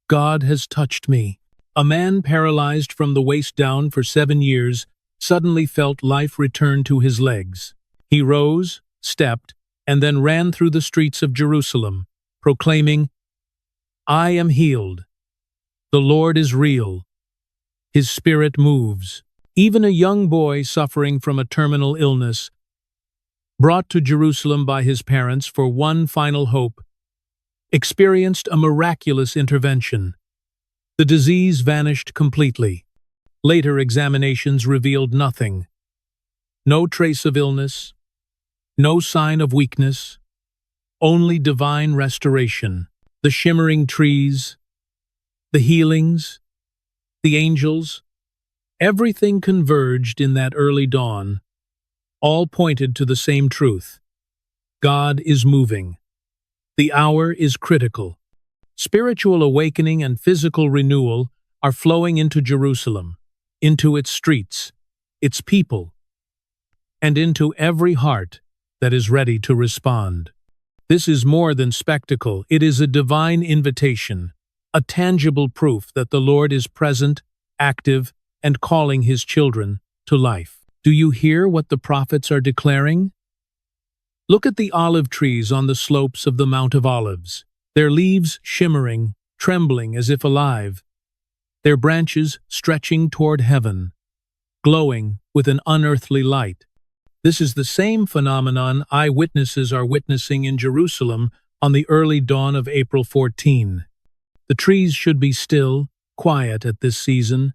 God has touched me." A man paralyzed from the waist down for 7 years suddenly felt life return to his legs. He rose, stepped, and then ran through the streets of Jerusalem, proclaiming, "I am healed. The Lord is real. His Spirit moves." Even a young boy suffering from a terminal illness, brought to Jerusalem by his parents for one final hope, experienced a miraculous intervention. The disease vanished completely. Later examinations revealed nothing. No trace of illness, no sign of weakness, only divine restoration. The shimmering trees, the healings, the angels, everything converged in that early dawn. All pointed to the same truth. God is moving. The hour is critical. Spiritual awakening and physical renewal are flowing into Jerusalem, into its streets, its people, and into every heart that is ready to respond. This is more than spectacle. It is a divine invitation, a tangible proof that the Lord is present, active, and calling His children to life. Do you hear what the prophets are declaring? Look at the olive trees on the slopes of the Mount of Olives, their leaves shimmering, trembling as if alive, their branches stretching toward heaven, glowing with an unearthly light. This is the same phenomenon eyewitnesses are witnessing in Jerusalem on the early dawn of April 14. The trees should be still, quiet at this season,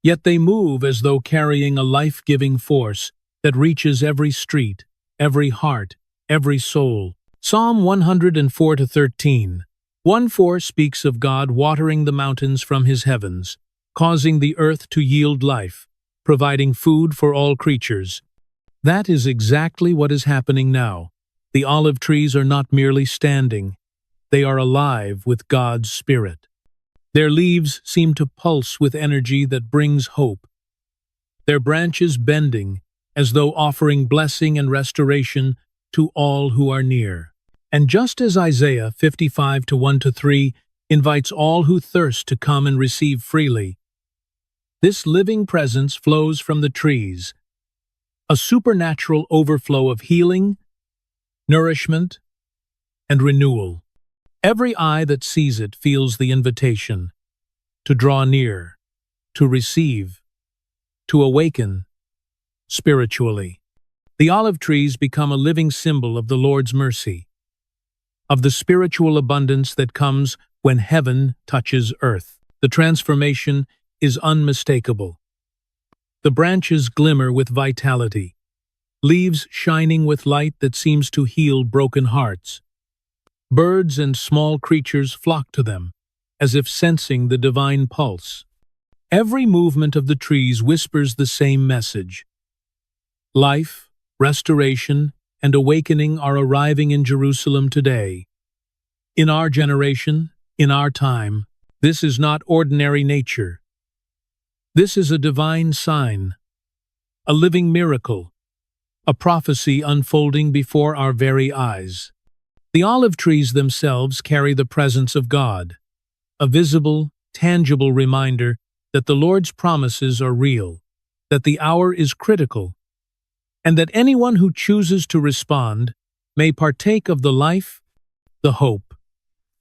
yet they move as though carrying a life-giving force that reaches every street, every heart, every soul. Psalm 104-13. 1:4 speaks of God watering the mountains from his heavens, causing the earth to yield life, providing food for all creatures. That is exactly what is happening now. The olive trees are not merely standing, they are alive with God's Spirit. Their leaves seem to pulse with energy that brings hope, their branches bending as though offering blessing and restoration to all who are near. And just as Isaiah 55:1-3 invites all who thirst to come and receive freely, this living presence flows from the trees, a supernatural overflow of healing, nourishment, and renewal. Every eye that sees it feels the invitation to draw near, to receive, to awaken spiritually. The olive trees become a living symbol of the Lord's mercy, of the spiritual abundance that comes when heaven touches earth. The transformation is unmistakable. The branches glimmer with vitality, leaves shining with light that seems to heal broken hearts. Birds and small creatures flock to them, as if sensing the divine pulse. Every movement of the trees whispers the same message. Life, restoration, and awakening are arriving in Jerusalem today. In our generation, in our time, this is not ordinary nature. This is a divine sign, a living miracle, a prophecy unfolding before our very eyes. The olive trees themselves carry the presence of God, a visible, tangible reminder that the Lord's promises are real, that the hour is critical, and that anyone who chooses to respond may partake of the life, the hope,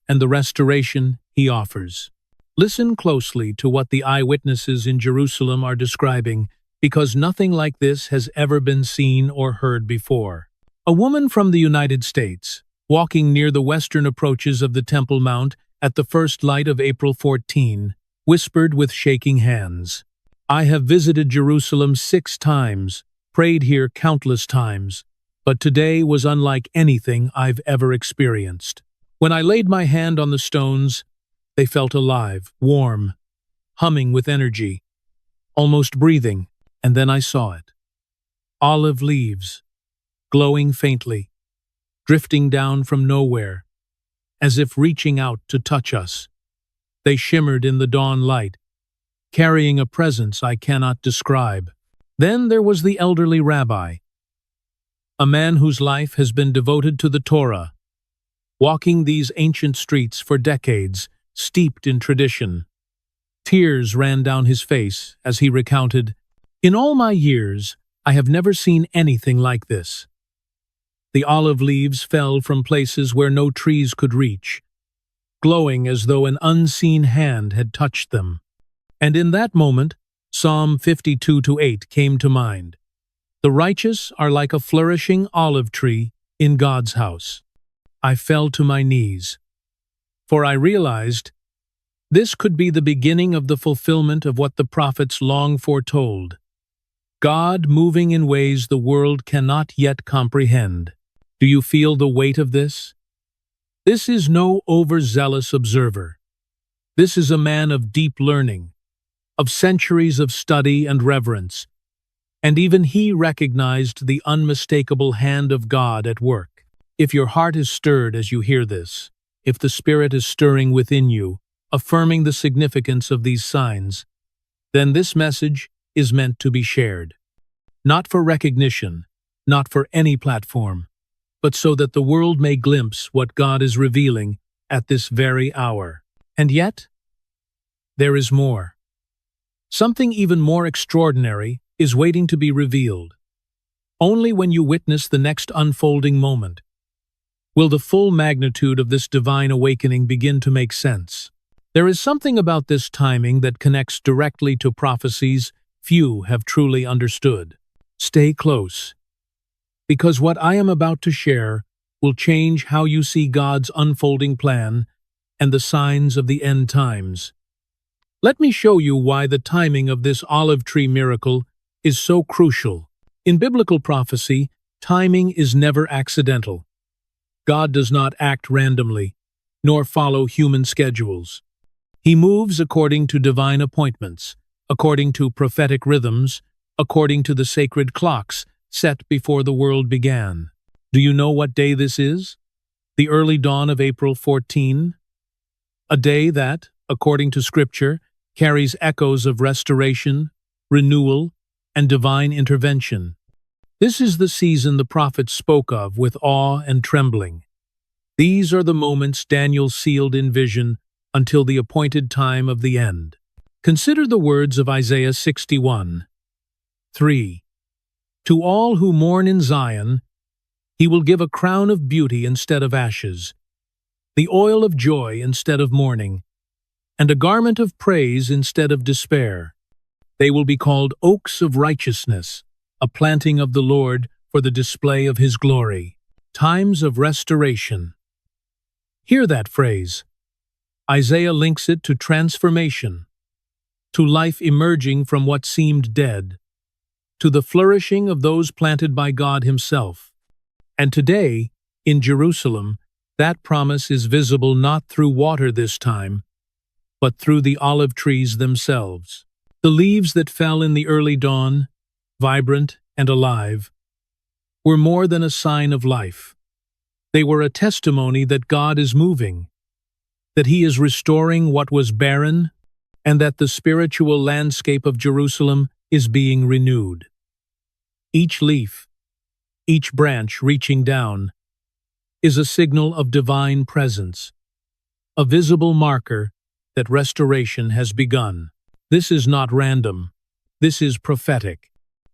and the restoration he offers. Listen closely to what the eyewitnesses in Jerusalem are describing, because nothing like this has ever been seen or heard before. A woman from the United States, walking near the western approaches of the Temple Mount at the first light of April 14, whispered with shaking hands, "I have visited Jerusalem 6 times, prayed here countless times, but today was unlike anything I've ever experienced. When I laid my hand on the stones, they felt alive, warm, humming with energy, almost breathing, and then I saw it. Olive leaves, glowing faintly, drifting down from nowhere, as if reaching out to touch us. They shimmered in the dawn light, carrying a presence I cannot describe. Then there was the elderly rabbi, a man whose life has been devoted to the Torah, walking these ancient streets for decades, steeped in tradition. Tears ran down his face as he recounted, "In all my years, I have never seen anything like this." The olive leaves fell from places where no trees could reach, glowing as though an unseen hand had touched them. And in that moment, Psalm 52:8 came to mind. The righteous are like a flourishing olive tree in God's house. I fell to my knees, for I realized this could be the beginning of the fulfillment of what the prophets long foretold. God moving in ways the world cannot yet comprehend. Do you feel the weight of this? This is no overzealous observer. This is a man of deep learning, of centuries of study and reverence, and even he recognized the unmistakable hand of God at work. If your heart is stirred as you hear this, if the Spirit is stirring within you, affirming the significance of these signs, then this message is meant to be shared. Not for recognition, not for any platform, but so that the world may glimpse what God is revealing at this very hour. And yet, there is more. Something even more extraordinary is waiting to be revealed. Only when you witness the next unfolding moment will the full magnitude of this divine awakening begin to make sense. There is something about this timing that connects directly to prophecies few have truly understood. Stay close, because what I am about to share will change how you see God's unfolding plan and the signs of the end times. Let me show you why the timing of this olive tree miracle is so crucial. In biblical prophecy, timing is never accidental. God does not act randomly, nor follow human schedules. He moves according to divine appointments, according to prophetic rhythms, according to the sacred clocks set before the world began. Do you know what day this is? The early dawn of April 14? A day that, according to Scripture, carries echoes of restoration, renewal, and divine intervention. This is the season the prophets spoke of with awe and trembling. These are the moments Daniel sealed in vision until the appointed time of the end. Consider the words of Isaiah 61:3. To all who mourn in Zion, he will give a crown of beauty instead of ashes, the oil of joy instead of mourning, and a garment of praise instead of despair. They will be called oaks of righteousness, a planting of the Lord for the display of his glory. Times of restoration. Hear that phrase. Isaiah links it to transformation, to life emerging from what seemed dead, to the flourishing of those planted by God himself. And today, in Jerusalem, that promise is visible not through water this time, but through the olive trees themselves. The leaves that fell in the early dawn, vibrant and alive, were more than a sign of life. They were a testimony that God is moving, that he is restoring what was barren, and that the spiritual landscape of Jerusalem is being renewed. Each leaf, each branch reaching down, is a signal of divine presence, a visible marker that restoration has begun. This is not random. This is prophetic.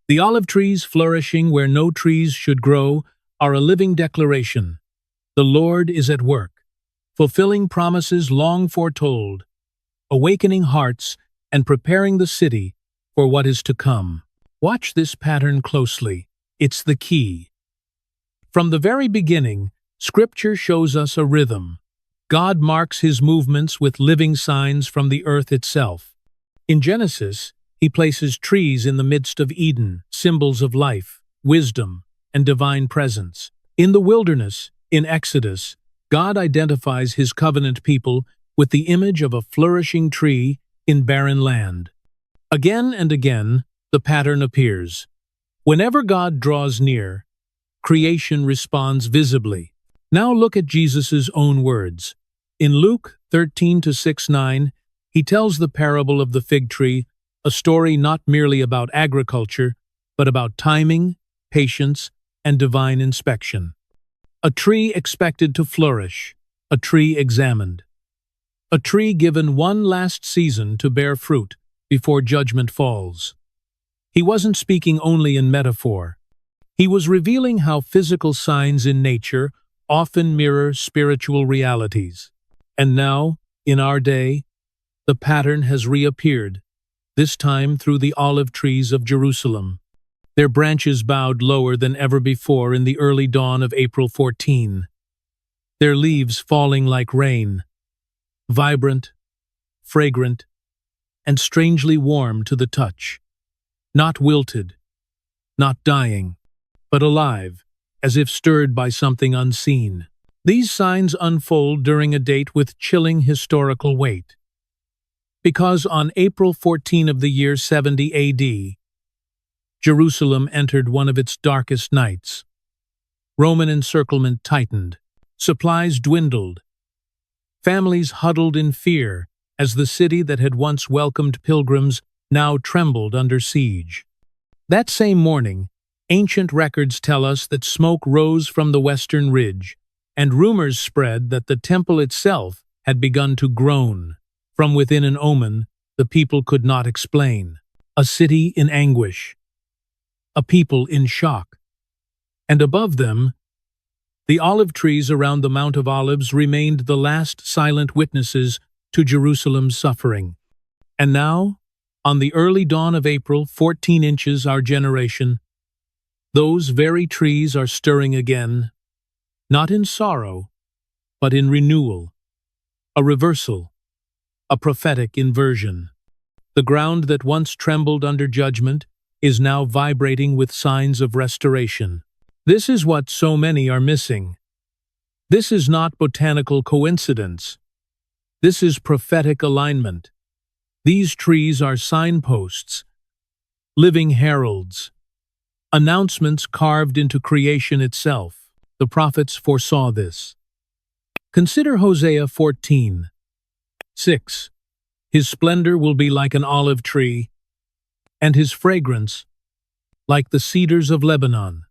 The olive trees flourishing where no trees should grow are a living declaration. The Lord is at work, fulfilling promises long foretold, awakening hearts and preparing the city for what is to come. Watch this pattern closely. It's the key. From the very beginning, Scripture shows us a rhythm. God marks his movements with living signs from the earth itself. In Genesis, he places trees in the midst of Eden, symbols of life, wisdom, and divine presence. In the wilderness, in Exodus, God identifies his covenant people with the image of a flourishing tree in barren land. Again and again, the pattern appears. Whenever God draws near, creation responds visibly. Now look at Jesus' own words. In Luke 13:6-9, he tells the parable of the fig tree, a story not merely about agriculture, but about timing, patience, and divine inspection. A tree expected to flourish, a tree examined. A tree given one last season to bear fruit before judgment falls. He wasn't speaking only in metaphor. He was revealing how physical signs in nature often mirror spiritual realities. And now, in our day, the pattern has reappeared, this time through the olive trees of Jerusalem. Their branches bowed lower than ever before in the early dawn of April 14. Their leaves falling like rain, vibrant, fragrant, and strangely warm to the touch. Not wilted, not dying, but alive, as if stirred by something unseen. These signs unfold during a date with chilling historical weight. Because on April 14 of the year 70 AD, Jerusalem entered one of its darkest nights. Roman encirclement tightened, supplies dwindled, families huddled in fear as the city that had once welcomed pilgrims now trembled under siege. That same morning, ancient records tell us that smoke rose from the western ridge, and rumors spread that the temple itself had begun to groan. From within an omen the people could not explain. A city in anguish. A people in shock. And above them, the olive trees around the Mount of Olives remained the last silent witnesses to Jerusalem's suffering. And now, on the early dawn of April, 14 inches our generation, those very trees are stirring again, not in sorrow, but in renewal, a reversal, a prophetic inversion. The ground that once trembled under judgment is now vibrating with signs of restoration. This is what so many are missing. This is not botanical coincidence. This is prophetic alignment. These trees are signposts, living heralds, announcements carved into creation itself. The prophets foresaw this. Consider Hosea 14:6. His splendor will be like an olive tree, and his fragrance like the cedars of Lebanon.